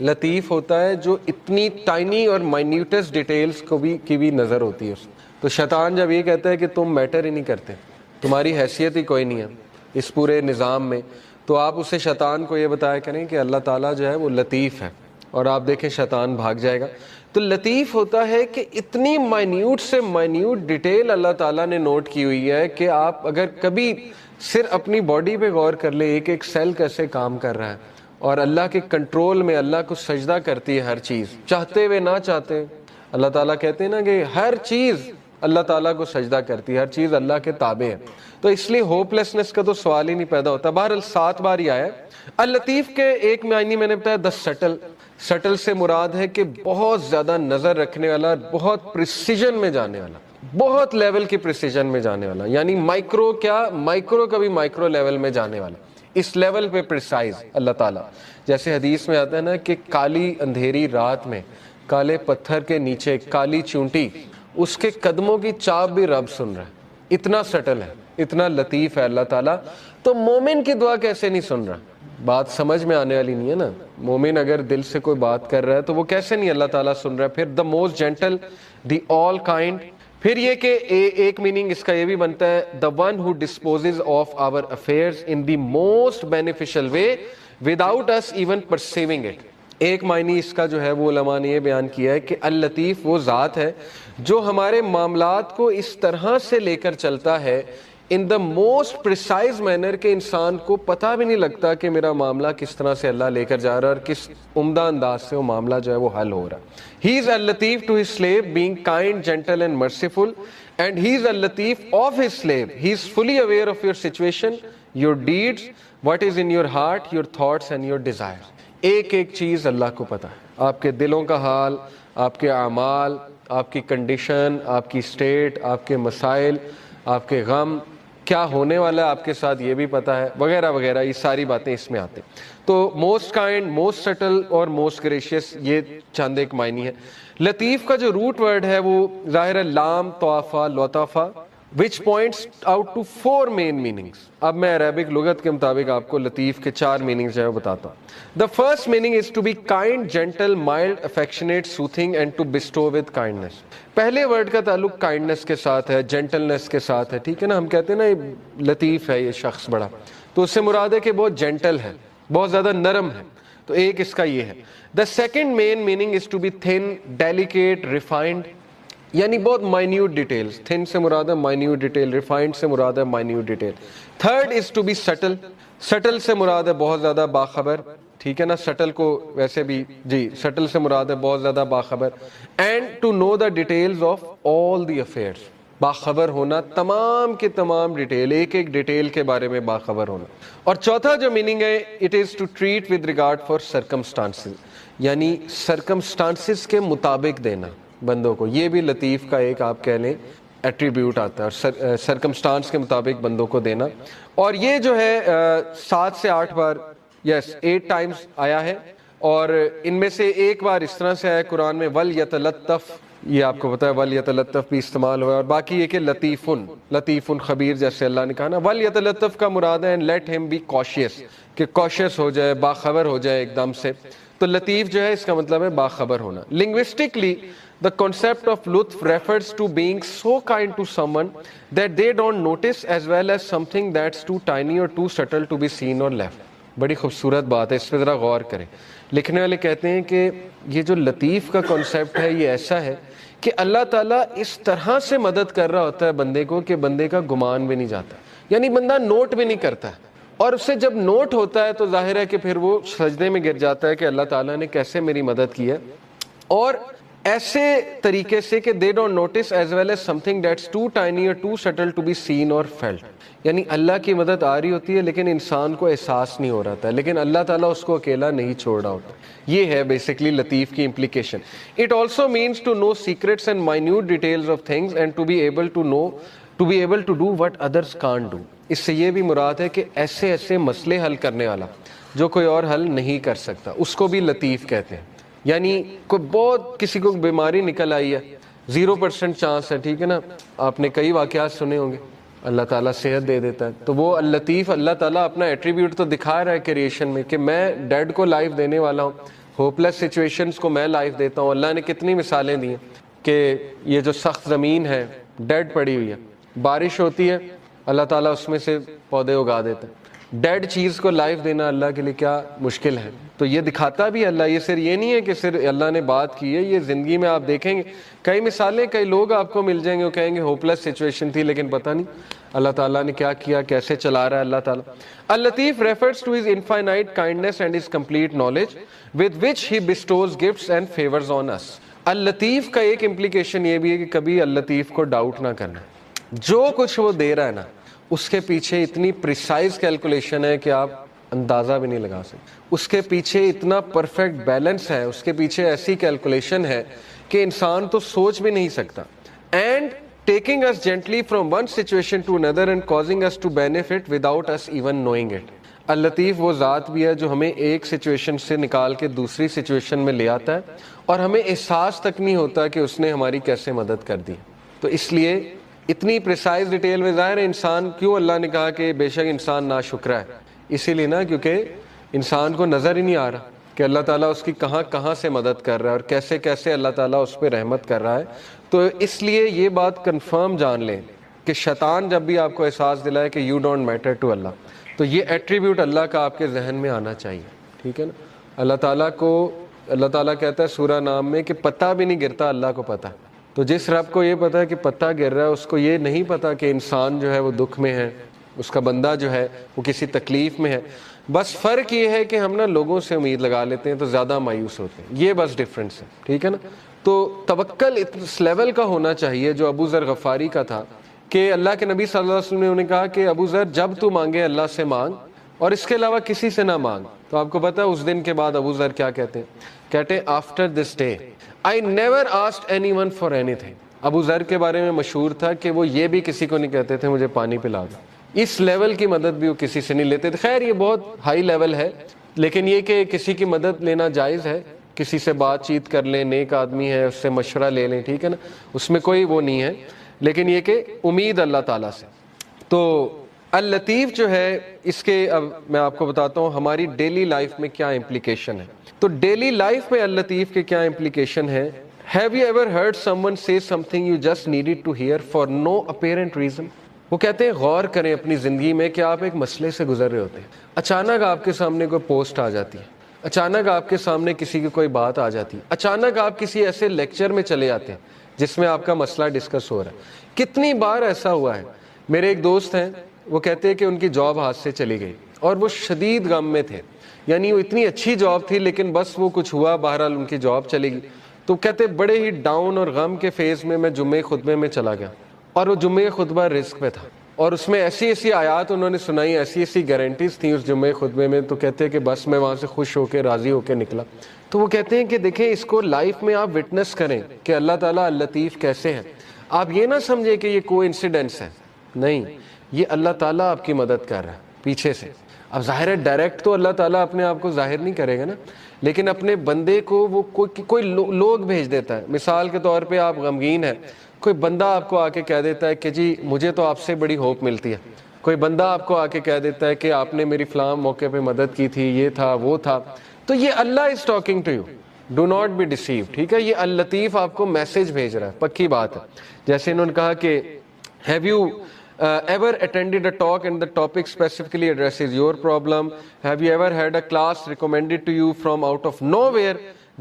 لطیف ہوتا ہے جو اتنی ٹائنی اور مائنیوٹس ڈیٹیلز کی بھی نظر ہوتی ہے. تو شیطان جب یہ کہتا ہے کہ تم میٹر ہی نہیں کرتے، تمہاری حیثیت ہی کوئی نہیں ہے اس پورے نظام میں، تو آپ اسے شیطان کو یہ بتایا کریں کہ اللہ تعالیٰ جو ہے وہ لطیف ہے، اور آپ دیکھیں شیطان بھاگ جائے گا. تو لطیف ہوتا ہے کہ اتنی مائنیوٹ سے مائنیوٹ ڈیٹیل اللہ تعالیٰ نے نوٹ کی ہوئی ہے کہ آپ اگر کبھی صرف اپنی باڈی پہ غور کر لیں، ایک ایک سیل کیسے کام کر رہا ہے، اور اللہ کے کنٹرول میں اللہ کو سجدہ کرتی ہے ہر چیز، چاہتے ہوئے نہ چاہتے. اللہ تعالیٰ کہتے ہیں نا کہ ہر چیز اللہ تعالیٰ کو سجدہ کرتی ہے، ہر چیز اللہ کے تابع ہے. تو اس لیے ہوپ لیسنس کا تو سوال ہی نہیں پیدا ہوتا. بہرحال 7 بار ہی آیا. اللطیف کے ایک معنی میں نے بتایا دا سٹل. سٹل سے مراد ہے کہ بہت زیادہ نظر رکھنے والا، بہت پریسیجن میں جانے والا، بہت لیول کی پریسیجن میں جانے والا. یعنی مائکرو کا بھی مائکرو لیول میں جانے والا، اس لیول پہ پریسائز اللہ تعالیٰ. جیسے حدیث میں آتا ہے نا کہ کالی اندھیری رات میں کالے پتھر کے نیچے کالی چونٹی، اس کے قدموں کی چاپ بھی رب سن رہا ہے. اتنا سٹل ہے، اتنا لطیف ہے اللہ تعالیٰ. تو مومن کی دعا کیسے نہیں سن رہا؟ بات سمجھ میں آنے والی نہیں ہے نا. مومن اگر دل سے کوئی بات کر رہا ہے تو وہ کیسے نہیں اللہ تعالیٰ سن رہا ہے؟ پھر the most gentle, the all kind. پھر یہ کہ ایک میننگ اس کا یہ بھی بنتا ہے the one who disposes of our affairs in the most beneficial way without us even perceiving it. ایک معنی اس کا جو ہے وہ علماء نے یہ بیان کیا ہے کہ اللطیف وہ ذات ہے جو ہمارے معاملات کو اس طرح سے لے کر چلتا ہے ان دا موسٹ پریسائز مینر کہ انسان کو پتہ بھی نہیں لگتا کہ میرا معاملہ کس طرح سے اللہ لے کر جا رہا ہے اور کس عمدہ انداز سے وہ معاملہ جو ہے وہ حل ہو رہا ہے. ہی از اللطیف to his slave being kind gentle and merciful and he is اللطیف of his slave. He is fully aware of your situation, your deeds, what is in your heart, your thoughts and your desire. ایک ایک چیز اللہ کو پتہ ہے، آپ کے دلوں کا حال، آپ کے اعمال، آپ کی کنڈیشن، آپ کی اسٹیٹ، آپ کے مسائل، آپ کے غم، کیا ہونے والا ہے آپ کے ساتھ یہ بھی پتہ ہے، وغیرہ وغیرہ، یہ ساری باتیں اس میں آتے ہیں۔ تو موسٹ کائنڈ، موسٹ سٹل اور موسٹ گریشیس، یہ چند ایک معنی ہے۔ لطیف کا جو روٹ ورڈ ہے وہ ظاہر ہے لام طوافہ لطافہ، which points out to 4 main meanings۔ اب میں عربک لغت کے مطابق آپ کو لطیف کے 4 meanings جو ہے وہ بتاتا ہوں۔ The first meaning is to be kind, gentle, mild, affectionate, soothing and to bestow with kindness۔ پہلے ورڈ کا تعلق کائنڈنس کے ساتھ ہے، جینٹلنس کے ساتھ ہے، ٹھیک ہے نا۔ ہم کہتے ہیں نا یہ لطیف ہے یہ شخص بڑا، تو اس سے مراد ہے کہ بہت جینٹل ہے، بہت زیادہ نرم ہے، تو ایک اس کا یہ ہے۔ The second main meaning is to be thin, delicate, refined، یعنی بہت مائنیوٹ ڈیٹیلز، تھن سے مراد ہے مائنیوٹ ڈیٹیل، ریفائنڈ سے مراد ہے minute detail. Third is to be subtle, subtle سے مراد ہے بہت زیادہ باخبر، ٹھیک ہے نا۔ سٹل کو ویسے بھی جی سٹل سے مراد ہے بہت زیادہ باخبر۔ And to know the details of all the affairs, باخبر ہونا تمام کے تمام ڈیٹیل، ایک ایک ڈیٹیل کے بارے میں باخبر ہونا۔ اور چوتھا جو میننگ ہے it is to treat with regard for circumstances, یعنی سرکمسٹانسز کے مطابق دینا بندوں کو، یہ بھی لطیف کا ایک آپ کہہ لیں ایٹریبیوٹ آتا ہے، اور سرکمسٹانس کے مطابق بندوں کو دینا۔ اور یہ جو ہے 7 سے 8 بار، یس 8 ٹائمز آیا ہے، اور ان میں سے ایک بار اس طرح سے آیا قرآن میں وَلْيَتَلَطَّفْ، یہ آپ کو پتا ہے وَلْيَتَلَطَّفْ بھی استعمال ہوا ہے، اور باقی یہ کہ لطیفٌ خبیر، جیسے اللہ نے کہا نا وَلْيَتَلَطَّفْ کا مراد ہے and let him be cautious، کہ cautious ہو جائے، باخبر ہو جائے ایک دم سے۔ تو لطیف جو ہے اس کا مطلب ہے باخبر ہونا۔ لنگوسٹکلی the concept of لطف refers to being so kind to someone that they don't notice as well as something that's too tiny or too subtle to be seen or left۔ بڑی خوبصورت بات ہے، اس پہ ذرا غور کریں۔ لکھنے والے کہتے ہیں کہ یہ جو لطیف کا کنسیپٹ ہے یہ ایسا ہے کہ اللہ تعالیٰ اس طرح سے مدد کر رہا ہوتا ہے بندے کو کہ بندے کا گمان بھی نہیں جاتا، یعنی بندہ نوٹ بھی نہیں کرتا ہے، اور اسے جب نوٹ ہوتا ہے تو ظاہر ہے کہ پھر وہ سجدے میں گر جاتا ہے کہ اللہ تعالیٰ نے کیسے میری مدد کی ہے، اور ایسے طریقے سے کہ they don't notice as well as something that's too tiny or too subtle to be seen or felt۔ یعنی اللہ کی مدد آ رہی ہوتی ہے لیکن انسان کو احساس نہیں ہو رہا تھا، لیکن اللہ تعالیٰ اس کو اکیلا نہیں چھوڑ رہا ہوتا۔ یہ ہے بیسکلی لطیف کی implication۔ It also means to know secrets and minute details of things and to be able to do what others can't do۔ اس سے یہ بھی مراد ہے کہ ایسے ایسے مسئلے حل کرنے والا جو کوئی اور حل نہیں کر سکتا، اس کو بھی لطیف کہتے ہیں۔ یعنی کوئی بہت کسی کو بیماری نکل آئی ہے، 0% چانس ہے، ٹھیک ہے نا، آپ نے کئی واقعات سنے ہوں گے، اللہ تعالیٰ صحت دے دیتا ہے، تو وہ اللطیف، اللہ تعالیٰ اپنا ایٹریبیوٹ تو دکھا رہا ہے کریشن میں کہ میں ڈیڈ کو لائف دینے والا ہوں، ہوپلیس سچویشنز کو میں لائف دیتا ہوں۔ اللہ نے کتنی مثالیں دی ہیں کہ یہ جو سخت زمین ہے ڈیڈ پڑی ہوئی ہے، بارش ہوتی ہے اللہ تعالیٰ اس میں سے پودے اگا دیتا ہے۔ ڈیڈ چیز کو لائف دینا اللہ کے لیے کیا مشکل ہے، تو یہ دکھاتا بھی اللہ۔ یہ صرف یہ نہیں ہے کہ صرف اللہ نے بات کی ہے، یہ زندگی میں آپ دیکھیں گے کئی مثالیں، کئی لوگ آپ کو مل جائیں گے وہ کہیں گے ہوپلیس سچویشن تھی لیکن پتہ نہیں اللہ تعالیٰ نے کیا کیا، کیسے چلا رہا ہے اللہ تعالیٰ۔ اللطیف refers to his infinite kindness and his complete knowledge with which he bestows gifts and favors on us۔ اللطیف کا ایک implication یہ بھی ہے کہ کبھی اللطیف کو ڈاؤٹ نہ کرنا، جو کچھ وہ دے رہا ہے نا اس کے پیچھے اتنی پریسائز کیلکولیشن ہے کہ آپ اندازہ بھی نہیں لگا سکتے، اس کے پیچھے اتنا پرفیکٹ بیلنس ہے، اس کے پیچھے ایسی کیلکولیشن ہے کہ انسان تو سوچ بھی نہیں سکتا۔ And taking us gently from one situation to another and causing us to benefit without us even knowing it۔ اللطیف وہ ذات بھی ہے جو ہمیں ایک سچویشن سے نکال کے دوسری سچویشن میں لے آتا ہے اور ہمیں احساس تک نہیں ہوتا کہ اس نے ہماری کیسے مدد کر دی۔ تو اس لیے اتنی پریسائز ڈیٹیل میں ظاہر ہے انسان، کیوں اللہ نے کہا کہ بے شک انسان ناشکرا ہے، اسی لیے نا کیونکہ انسان کو نظر ہی نہیں آ رہا کہ اللہ تعالیٰ اس کی کہاں کہاں سے مدد کر رہا ہے اور کیسے کیسے اللہ تعالیٰ اس پہ رحمت کر رہا ہے۔ تو اس لیے یہ بات کنفرم جان لیں کہ شیطان جب بھی آپ کو احساس دلائے کہ یو ڈونٹ میٹر ٹو اللہ، تو یہ ایٹریبیوٹ اللہ کا آپ کے ذہن میں آنا چاہیے، ٹھیک ہے نا۔ اللہ تعالیٰ کو، اللہ تعالیٰ کہتا ہے سورہ نام میں کہ پتہ بھی نہیں گرتا، اللہ کو پتہ۔ تو جس رب کو یہ پتا ہے کہ پتہ گر رہا ہے، اس کو یہ نہیں پتا کہ انسان جو ہے وہ دکھ میں ہے، اس کا بندہ جو ہے وہ کسی تکلیف میں ہے۔ بس فرق یہ ہے کہ ہم نا لوگوں سے امید لگا لیتے ہیں تو زیادہ مایوس ہوتے ہیں، یہ بس ڈفرینس ہے، ٹھیک ہے نا۔ تو توکل اس لیول کا ہونا چاہیے جو ابو ذر غفاری کا تھا، کہ اللہ کے نبی صلی اللہ علیہ وسلم نے انہیں کہا کہ ابو ذر جب تو مانگے اللہ سے مانگ اور اس کے علاوہ کسی سے نہ مانگ۔ تو آپ کو پتا ہے اس دن کے بعد ابو ذر کیا کہتے ہیں، کہتے ہیں after this day I never asked anyone for anything۔ ابو ذر کے بارے میں مشہور تھا کہ وہ یہ بھی کسی کو نہیں کہتے تھے مجھے پانی پلا دو، اس لیول کی مدد بھی وہ کسی سے نہیں لیتے تھے. خیر یہ بہت ہائی لیول ہے, لیکن یہ کہ کسی کی مدد لینا جائز ہے, کسی سے بات چیت کر لیں, نیک آدمی ہے اس سے مشورہ لے لیں, ٹھیک ہے نا, اس میں کوئی وہ نہیں ہے, لیکن یہ کہ امید اللہ تعالیٰ سے. تو اللطیف جو ہے اس کے اب میں آپ کو بتاتا ہوں ہماری ڈیلی لائف میں کیا امپلیکیشن ہے. تو ڈیلی لائف میں اللطیف کے کیا امپلیکیشن ہے. Have you ever heard someone say something you just needed to hear for no apparent reason? وہ کہتے ہیں غور کریں اپنی زندگی میں کہ آپ ایک مسئلے سے گزر رہے ہوتے ہیں, اچانک آپ کے سامنے کوئی پوسٹ آ جاتی ہے, اچانک آپ کے سامنے کسی کی کوئی بات آ جاتی ہے, اچانک آپ کسی ایسے لیکچر میں چلے جاتے ہیں جس میں آپ کا مسئلہ ڈسکس ہو رہا ہے. کتنی بار ایسا ہوا ہے. میرے ایک دوست ہیں, وہ کہتے ہیں کہ ان کی جاب ہاتھ سے چلی گئی اور وہ شدید غم میں تھے, یعنی وہ اتنی اچھی جاب تھی لیکن بس وہ کچھ ہوا, بہرحال ان کی جاب چلی گئی. تو کہتے بڑے ہی ڈاؤن اور غم کے فیز میں جمعے خطبے میں چلا گیا, اور وہ جمعے خطبہ رزق پہ تھا, اور اس میں ایسی ایسی آیات انہوں نے سنائی, ایسی ایسی گارنٹیز تھیں اس جمعے خطبے میں. تو کہتے ہیں کہ بس میں وہاں سے خوش ہو کے راضی ہو کے نکلا. تو وہ کہتے ہیں کہ دیکھیں اس کو لائف میں آپ وٹنس کریں کہ اللہ تعالیٰ اللطیف کیسے ہیں. آپ یہ نہ سمجھیں کہ یہ کوئی انسیڈنس ہے, نہیں, یہ اللہ تعالیٰ آپ کی مدد کر رہا ہے پیچھے سے. اب ظاہر ہے ڈائریکٹ تو اللہ تعالیٰ اپنے آپ کو ظاہر نہیں کرے گا نا, لیکن اپنے بندے کو وہ کوئی لوگ بھیج دیتا ہے. مثال کے طور پہ آپ غمگین ہیں, کوئی بندہ آپ کو آ کے کہہ دیتا ہے کہ جی مجھے تو آپ سے بڑی ہوپ ملتی ہے. کوئی بندہ آپ کو آ کے کہہ دیتا ہے کہ آپ نے میری فلاں موقع پہ مدد کی تھی, یہ تھا وہ تھا. تو یہ اللہ is talking to you, do not be deceive, ٹھیک ہے. یہ اللطیف آپ کو میسج بھیج رہا ہے, پکی بات ہے. جیسے انہوں نے کہا کہ have you ever attended a talk and the topic specifically addresses your problem? Have you ever had a class recommended to you from out of nowhere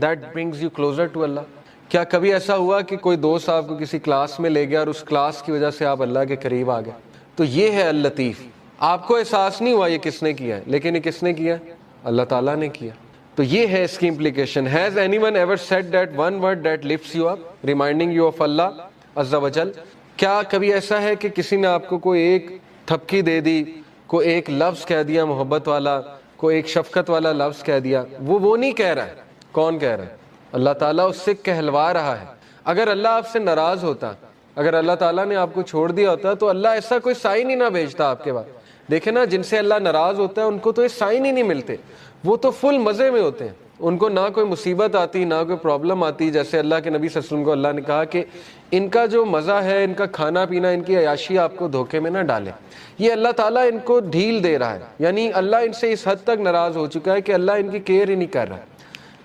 that brings you closer to Allah? کیا کبھی ایسا ہوا کہ کوئی دوست آپ کو کسی کلاس میں لے گیا اور اس کلاس کی وجہ سے آپ اللہ کے قریب آ گئے؟ تو یہ ہے اللطیف. آپ کو احساس نہیں ہوا یہ کس نے کیا ہے, لیکن یہ کس نے کیا, اللہ تعالیٰ نے کیا. تو یہ ہے اس کی implication. Has anyone ever said that one word that lifts you up, reminding you of Allah Azza wa Jal? کیا کبھی ایسا ہے کہ کسی نے آپ کو کوئی ایک تھپکی دے دی, کوئی ایک لفظ کہہ دیا محبت والا, کوئی ایک شفقت والا لفظ کہہ دیا؟ وہ نہیں کہہ رہا ہے. کون کہہ رہا ہے؟ اللہ تعالیٰ اس سے کہلوا رہا ہے. اگر اللہ آپ سے ناراض ہوتا, اگر اللہ تعالیٰ نے آپ کو چھوڑ دیا ہوتا تو اللہ ایسا کوئی سائن ہی نہ بھیجتا آپ کے بعد. دیکھیں نا, جن سے اللہ ناراض ہوتا ہے ان کو تو یہ سائن ہی نہیں ملتے, وہ تو فل مزے میں ہوتے ہیں, ان کو نہ کوئی مصیبت آتی نہ کوئی پرابلم آتی. جیسے اللہ کے نبی صلی اللہ علیہ وسلم کو اللہ نے کہا کہ ان کا جو مزہ ہے, ان کا کھانا پینا, ان کی عیاشی آپ کو دھوکے میں نہ ڈالے. یہ اللہ تعالیٰ ان کو ڈھیل دے رہا ہے, یعنی اللہ ان سے اس حد تک ناراض ہو چکا ہے کہ اللہ ان کی کیئر ہی نہیں کر رہا.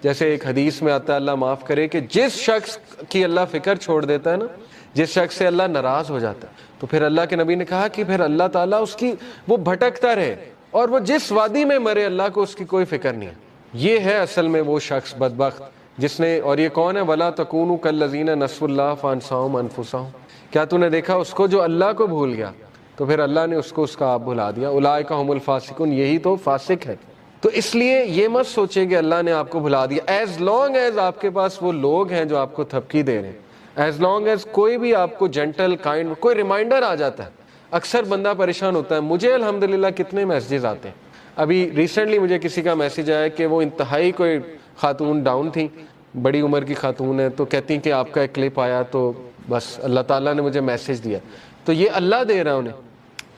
جیسے ایک حدیث میں آتا ہے, اللہ معاف کرے, کہ جس شخص کی اللہ فکر چھوڑ دیتا ہے نا, جس شخص سے اللہ ناراض ہو جاتا ہے, تو پھر اللہ کے نبی نے کہا کہ پھر اللہ تعالیٰ اس کی وہ بھٹکتا رہے اور وہ جس وادی میں مرے اللہ کو اس کی کوئی فکر نہیں ہے. یہ ہے اصل میں وہ شخص بدبخت جس نے, اور یہ کون ہے, وَلَا تَكُونُوا كَالَّذِينَ نَسُوا اللَّهَ فَأَنسَاهُمْ أَنفُسَهُمْ. کیا تو نے دیکھا اس کو جو اللہ کو بھول گیا تو پھر اللہ نے اس کو اس کا آپ بھلا دیا. اولئک هم الفاسقون, یہی تو فاسق ہے. تو اس لیے یہ مت سوچیں کہ اللہ نے آپ کو بھلا دیا. ایز لانگ ایز آپ کے پاس وہ لوگ ہیں جو آپ کو تھپکی دے رہے ہیں, ایز لانگ ایز کوئی بھی آپ کو جینٹل کائنڈ کوئی ریمائنڈر آ جاتا ہے. اکثر بندہ پریشان ہوتا ہے. مجھے الحمدللہ کتنے میسیجز آتے ہیں. ابھی ریسنٹلی مجھے کسی کا میسیج آیا کہ وہ انتہائی کوئی خاتون ڈاؤن تھیں, بڑی عمر کی خاتون ہے, تو کہتی ہیں کہ آپ کا ایک کلپ آیا تو بس اللہ تعالیٰ نے مجھے میسیج دیا. تو یہ اللہ دے رہا ہے انہیں,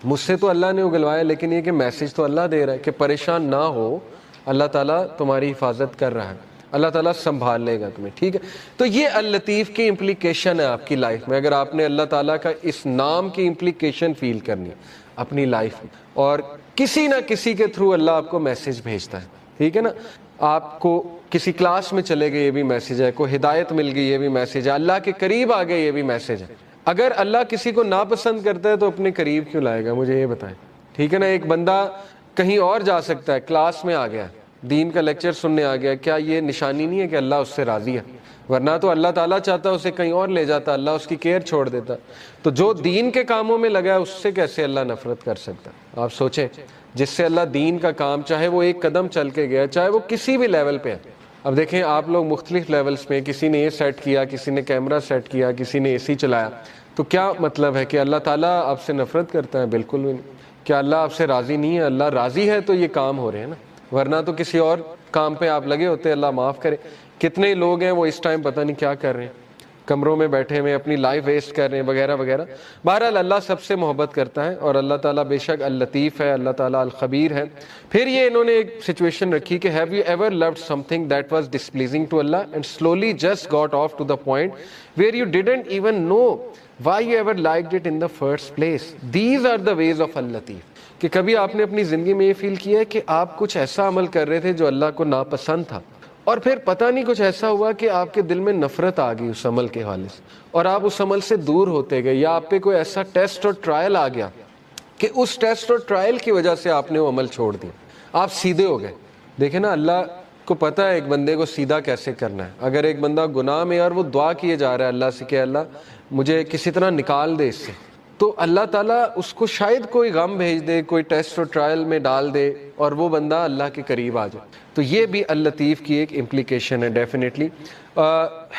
مجھ سے تو اللہ نے اگلوایا, لیکن یہ کہ میسیج تو اللہ دے رہا ہے کہ پریشان نہ ہو, اللہ تعالیٰ تمہاری حفاظت کر رہا ہے, اللہ تعالیٰ سنبھال لے گا تمہیں, ٹھیک ہے. تو یہ اللطیف کی امپلیکیشن ہے آپ کی لائف میں. اگر آپ نے اللہ تعالیٰ کا اس نام کی امپلیکیشن فیل کرنی ہے اپنی لائف میں, اور کسی نہ کسی کے تھرو اللہ آپ کو میسیج بھیجتا ہے, ٹھیک ہے نا. آپ کو کسی کلاس میں چلے گئے, یہ بھی میسیج ہے. کوئی ہدایت مل گئی, یہ بھی میسیج ہے. اللہ کے قریب آ گئے, یہ بھی میسیج ہے. اگر اللہ کسی کو ناپسند کرتا ہے تو اپنے قریب کیوں لائے گا, مجھے یہ بتائیں, ٹھیک ہے نا. ایک بندہ کہیں اور جا سکتا ہے, کلاس میں آ گیا, دین کا لیکچر سننے آ گیا, کیا یہ نشانی نہیں ہے کہ اللہ اس سے راضی ہے؟ ورنہ تو اللہ تعالیٰ چاہتا اسے کہیں اور لے جاتا, اللہ اس کی کیئر چھوڑ دیتا. تو جو دین کے کاموں میں لگا ہے اس سے کیسے اللہ نفرت کر سکتا؟ آپ سوچیں, جس سے اللہ دین کا کام, چاہے وہ ایک قدم چل کے گیا, چاہے وہ کسی بھی لیول پہ ہے. اب دیکھیں آپ لوگ مختلف لیولز میں, کسی نے یہ سیٹ کیا, کسی نے کیمرہ سیٹ کیا, کسی نے اے سی چلایا, تو کیا مطلب ہے کہ اللہ تعالیٰ آپ سے نفرت کرتا ہے؟ بالکل بھی نہیں. کیا اللہ آپ سے راضی نہیں ہے؟ اللہ راضی ہے تو یہ کام ہو رہے ہیں نا, ورنہ تو کسی اور کام پہ آپ لگے ہوتے. اللہ معاف کرے, کتنے لوگ ہیں وہ اس ٹائم پتہ نہیں کیا کر رہے ہیں. کمروں میں بیٹھے ہوئے اپنی لائف ویسٹ کر رہے ہیں وغیرہ وغیرہ. بہرحال اللہ سب سے محبت کرتا ہے اور اللہ تعالیٰ بے شک اللطیف ہے, اللہ تعالیٰ الخبیر ہے. پھر یہ انہوں نے ایک سچویشن رکھی کہ have you ever loved something that was displeasing to Allah and slowly just got off to the point where you didn't even know why you ever liked it in the first place. These are the ways of Al Latif. کہ کبھی آپ نے اپنی زندگی میں یہ فیل کیا ہے کہ آپ کچھ ایسا عمل کر رہے تھے جو اللہ کو ناپسند تھا, اور پھر پتہ نہیں کچھ ایسا ہوا کہ آپ کے دل میں نفرت آ گئی اس عمل کے حوالے سے, اور آپ اس عمل سے دور ہوتے گئے, یا آپ پہ کوئی ایسا ٹیسٹ اور ٹرائل آ گیا کہ اس ٹیسٹ اور ٹرائل کی وجہ سے آپ نے وہ عمل چھوڑ دیا, آپ سیدھے ہو گئے. دیکھیں نا, اللہ کو پتہ ہے ایک بندے کو سیدھا کیسے کرنا ہے. اگر ایک بندہ گناہ میں اور وہ دعا کیے جا رہا ہے اللہ سے کہ اللہ مجھے کسی طرح نکال دے اس سے, تو اللہ تعالیٰ اس کو شاید کوئی غم بھیج دے, کوئی ٹیسٹ اور ٹرائل میں ڈال دے, اور وہ بندہ اللہ کے قریب آ جائے. تو یہ بھی اللطیف کی ایک امپلیکیشن ہے definitely.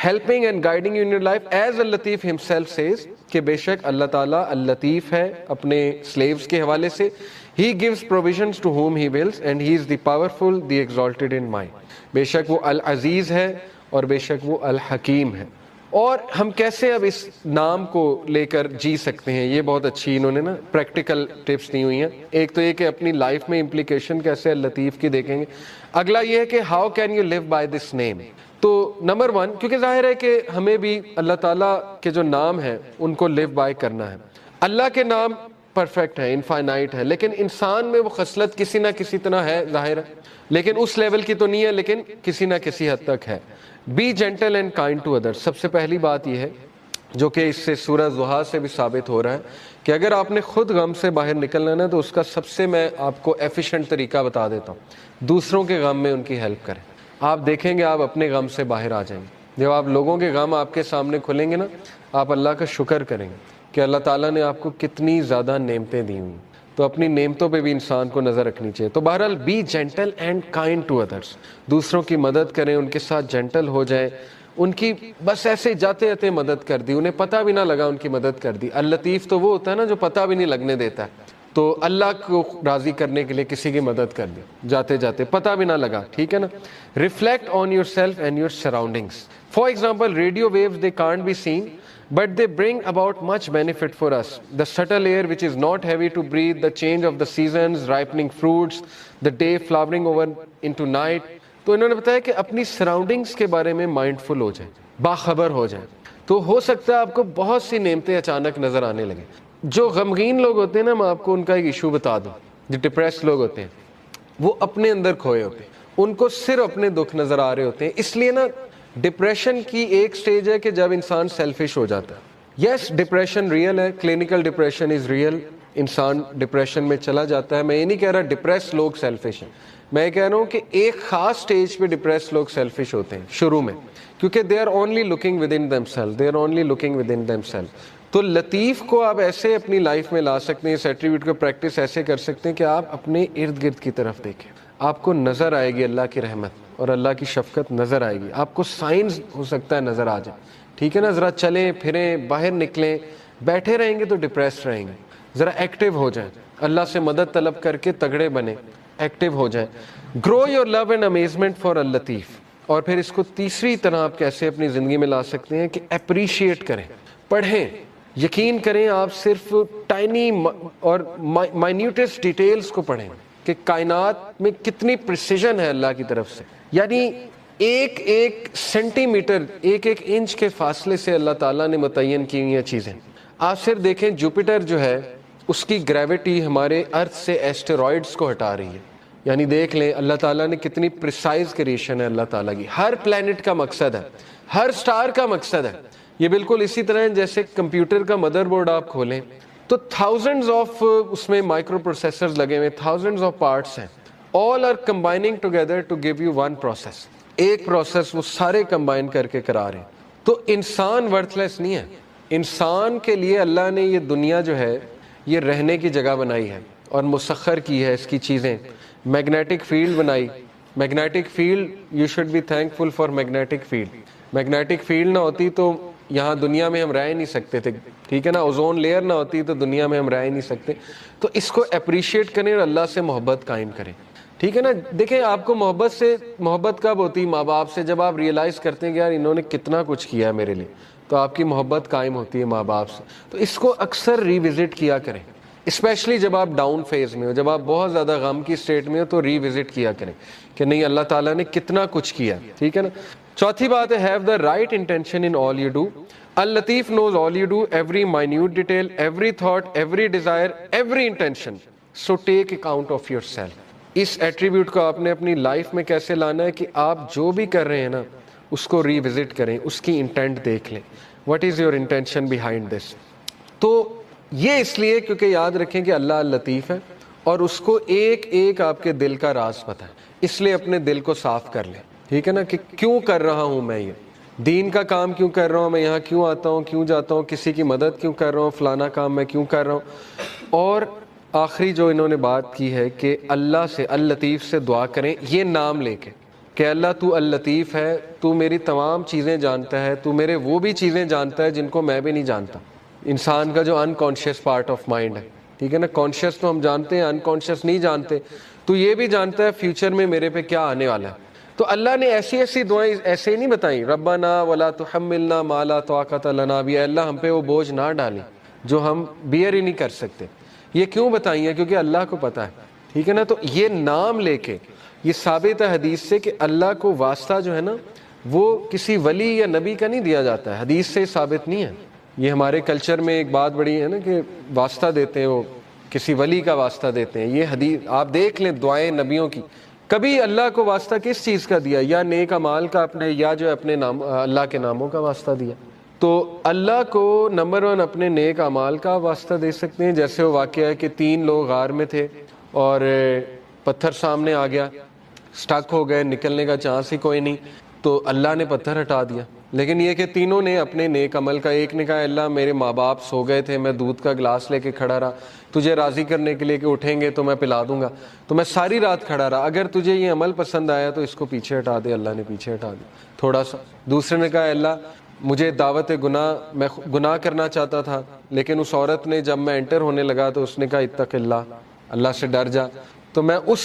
Helping and guiding in your life as Al Latif himself says, کہ بے شک اللہ تعالیٰ اللطیف ہے اپنے سلیوز کے حوالے سے. He gives provisions to whom he wills and he is the powerful, the exalted in mind. بے شک وہ العزیز ہے اور بے شک وہ الحکیم ہے. اور ہم کیسے اب اس نام کو لے کر جی سکتے ہیں, یہ بہت اچھی انہوں نے نا پریکٹیکل ٹپس دی ہوئی ہیں. ایک تو یہ کہ اپنی لائف میں امپلیکیشن کیسے اللطیف کی دیکھیں گے. اگلا یہ ہے کہ how can you live by this name. تو نمبر 1, کیونکہ ظاہر ہے کہ ہمیں بھی اللہ تعالیٰ کے جو نام ہیں ان کو لیو بائی کرنا ہے. اللہ کے نام پرفیکٹ ہے, انفائنائٹ ہے, لیکن انسان میں وہ خصلت کسی نہ کسی طرح ہے, ظاہر ہے, لیکن اس لیول کی تو نہیں ہے, لیکن کسی نہ کسی حد تک ہے. Be gentle and kind to others. سب سے پہلی بات یہ ہے جو کہ اس سے سورہ ضحیٰ سے بھی ثابت ہو رہا ہے کہ اگر آپ نے خود غم سے باہر نکلنا ہے تو اس کا سب سے میں آپ کو ایفیشینٹ طریقہ بتا دیتا ہوں, دوسروں کے غم میں ان کی ہیلپ کریں. آپ دیکھیں گے آپ اپنے غم سے باہر آ جائیں گے. جب آپ لوگوں کے غم آپ کے سامنے کھلیں گے نا, آپ اللہ کا شکر کریں گے کہ اللہ تعالیٰ نے آپ کو کتنی زیادہ نعمتیں دی ہوئی. تو اپنی نعمتوں پہ بھی انسان کو نظر رکھنی چاہیے. تو بہرحال be gentle and kind to others, دوسروں کی مدد کریں, ان کے ساتھ جینٹل ہو جائیں, ان کی بس ایسے جاتے جاتے مدد کر دی, انہیں پتہ بھی نہ لگا ان کی مدد کر دی. اللطیف تو وہ ہوتا ہے نا جو پتہ بھی نہیں لگنے دیتا ہے. تو اللہ کو راضی کرنے کے لیے کسی کی مدد کر دی جاتے جاتے, پتہ بھی نہ لگا, ٹھیک ہے نا. Reflect on yourself and your surroundings. For example radio waves they can't be seen but they bring about much benefit for us. The subtle air which is not heavy to breathe, the change of the seasons, ripening fruits, the day flowering over into night. تو انہوں نے بتایا کہ اپنی سراؤنڈنگز کے بارے میں مائنڈفل ہو جائیں, باخبر ہو جائیں, تو ہو سکتا ہے آپ کو بہت سی نعمتیں اچانک نظر آنے لگیں. جو غمگین لوگ ہوتے ہیں نا, میں آپ کو ان کا ایک ایشو بتا دوں. جو ڈپریس لوگ ہوتے ہیں وہ اپنے اندر کھوئے ہوتے ہیں, ان کو صرف اپنے دکھ نظر آ رہے ہوتے ہیں. اس لیے نا ڈپریشن کی ایک سٹیج ہے کہ جب انسان سیلفش ہو جاتا ہے. یس, ڈپریشن ریئل ہے, کلینکل ڈپریشن از ریئل, انسان ڈپریشن میں چلا جاتا ہے. میں یہ نہیں کہہ رہا ڈپریس لوگ سیلفش ہیں, میں کہہ رہا ہوں کہ ایک خاص سٹیج پہ ڈپریس لوگ سیلفش ہوتے ہیں شروع میں, کیونکہ they are only looking within themself, they are only looking within themself. تو لطیف کو آپ ایسے اپنی لائف میں لا سکتے ہیں, اس ایٹریبیوٹ کو پریکٹس ایسے کر سکتے ہیں کہ آپ اپنے ارد گرد کی طرف دیکھیں, آپ کو نظر آئے گی اللہ کی رحمت اور اللہ کی شفقت نظر آئے گی, آپ کو سائنس ہو سکتا ہے نظر آ جائے, ٹھیک ہے نا. ذرا چلیں پھریں, باہر نکلیں. بیٹھے رہیں گے تو ڈپریس رہیں گے, ذرا ایکٹیو ہو جائیں, اللہ سے مدد طلب کر کے تگڑے بنیں, ایکٹیو ہو جائیں. Grow your love and amazement for اللطیف. اور پھر اس کو تیسری طرح آپ کیسے اپنی زندگی میں لا سکتے ہیں کہ اپریشیٹ کریں, پڑھیں. یقین کریں آپ صرف ٹائنی اور مائنیوٹسٹ ڈیٹیلز کو پڑھیں کہ کائنات میں کتنی پریسیجن ہے اللہ کی طرف سے. یعنی ایک ایک سینٹی میٹر, ایک ایک انچ کے فاصلے سے اللہ تعالیٰ نے متعین کی ہوئی چیزیں. آپ صرف دیکھیں جوپیٹر جو ہے اس کی گریوٹی ہمارے ارتھ سے ایسٹرائڈز کو ہٹا رہی ہے. یعنی دیکھ لیں اللہ تعالیٰ نے کتنی پریسائز کریشن ہے اللہ تعالیٰ کی. ہر پلینٹ کا مقصد ہے, ہر سٹار کا مقصد ہے. یہ بالکل اسی طرح ہے جیسے کمپیوٹر کا مدر بورڈ آپ کھولیں تو تھاؤزنڈز آف اس میں مائکرو پروسیسرز لگے ہوئے, تھاؤزنڈز آف پارٹس ہیں, all are combining together to give you one process. ایک پروسیس وہ سارے کمبائن کر کے کرا رہے ہیں. تو انسان ورتھ لیس نہیں ہے. انسان کے لیے اللہ نے یہ دنیا جو ہے یہ رہنے کی جگہ بنائی ہے اور مسخر کی ہے اس کی چیزیں. میگنیٹک فیلڈ بنائی, magnetic field, you should be thankful for magnetic field. Magnetic field نہ ہوتی تو یہاں دنیا میں ہم رہ نہیں سکتے تھے, ٹھیک ہے نا. اوزون لیئر نہ ہوتی تو دنیا میں ہم رہ نہیں سکتے. تو اس کو اپریشیٹ کریں اور اللہ سے محبت قائم کریں, ٹھیک ہے نا. دیکھیں آپ کو محبت کب ہوتی؟ ماں باپ سے, جب آپ ریئلائز کرتے ہیں کہ یار انہوں نے کتنا کچھ کیا ہے میرے لیے. تو آپ کی محبت قائم ہوتی ہے ماں باپ سے. تو اس کو اکثر ریوزٹ کیا کریں، اسپیشلی جب آپ ڈاؤن فیز میں ہو، جب آپ بہت زیادہ غم کی اسٹیٹ میں ہو تو ریوزٹ کیا کریں کہ نہیں اللہ تعالیٰ نے کتنا کچھ کیا. ٹھیک ہے نا. چوتھی بات ہے have the right intention in all you do. Latif knows all you do, every minute detail, every thought, every desire, every intention. So take account of yourself. اس ایٹریبیوٹ کو آپ نے اپنی لائف میں کیسے لانا ہے کہ آپ جو بھی کر رہے ہیں نا اس کو ریوزٹ کریں، اس کی انٹینٹ دیکھ لیں. What is your intention behind this? تو یہ اس لیے کیونکہ یاد رکھیں کہ اللہ لطیف ہے اور اس کو ایک ایک آپ کے دل کا راز پتہ ہے، اس لیے اپنے دل کو صاف کر لیں. ٹھیک ہے نا، کہ کیوں کر رہا ہوں میں یہ دین کا کام، کیوں کر رہا ہوں میں یہاں، کیوں آتا ہوں، کیوں جاتا ہوں، کسی کی مدد کیوں کر رہا ہوں، فلانا کام میں کیوں کر رہا ہوں. اور آخری جو انہوں نے بات کی ہے کہ اللہ سے اللطیف سے دعا کریں یہ نام لے کے کہ اللہ تو اللطیف ہے، تو میری تمام چیزیں جانتا ہے، تو میرے وہ بھی چیزیں جانتا ہے جن کو میں بھی نہیں جانتا. انسان کا جو انکانشیس پارٹ آف مائنڈ ہے، ٹھیک ہے نا، کانشیس تو ہم جانتے ہیں، انکانشیس نہیں جانتے. تو یہ بھی جانتا ہے فیوچر میں میرے پہ کیا آنے والا ہے. تو اللہ نے ایسی ایسی دعائیں ایسے ہی نہیں بتائیں، ربنا ولا تحملنا ما لا طاقت لنا بہ، اللہ ہم پہ وہ بوجھ نہ ڈالیں جو ہم بیئر ہی نہیں کر سکتے. یہ کیوں بتائی ہیں؟ کیونکہ اللہ کو پتہ ہے. ٹھیک ہے نا. تو یہ نام لے کے یہ ثابت ہے حدیث سے کہ اللہ کو واسطہ جو ہے نا وہ کسی ولی یا نبی کا نہیں دیا جاتا ہے، حدیث سے ثابت نہیں ہے. یہ ہمارے کلچر میں ایک بات بڑی ہے نا کہ واسطہ دیتے ہیں، وہ کسی ولی کا واسطہ دیتے ہیں. یہ حدیث آپ دیکھ لیں دعائیں نبیوں کی، کبھی اللہ کو واسطہ کس چیز کا دیا؟ یا نیک اعمال کا اپنے، یا جو اپنے نام اللہ کے ناموں کا واسطہ دیا. تو اللہ کو نمبر 1 اپنے نیک اعمال کا واسطہ دے سکتے ہیں. جیسے وہ واقعہ ہے کہ 3 لوگ غار میں تھے اور پتھر سامنے آ گیا، سٹک ہو گئے، نکلنے کا چانس ہی کوئی نہیں، تو اللہ نے پتھر ہٹا دیا. لیکن یہ کہ تینوں نے اپنے نیک عمل کا، ایک نے کہا اللہ میرے ماں باپ سو گئے تھے، میں دودھ کا گلاس لے کے کھڑا رہا تجھے راضی کرنے کے لیے کہ اٹھیں گے تو میں پلا دوں گا، تو میں ساری رات کھڑا رہا، اگر تجھے یہ عمل پسند آیا تو اس کو پیچھے ہٹا دے. اللہ نے پیچھے ہٹا دیا تھوڑا سا. دوسرے نے کہا اللہ مجھے دعوت گناہ، میں گناہ کرنا چاہتا تھا، لیکن اس عورت نے جب میں انٹر ہونے لگا تو اس نے کہا اتق اللہ، اللہ سے ڈر جا، تو میں اس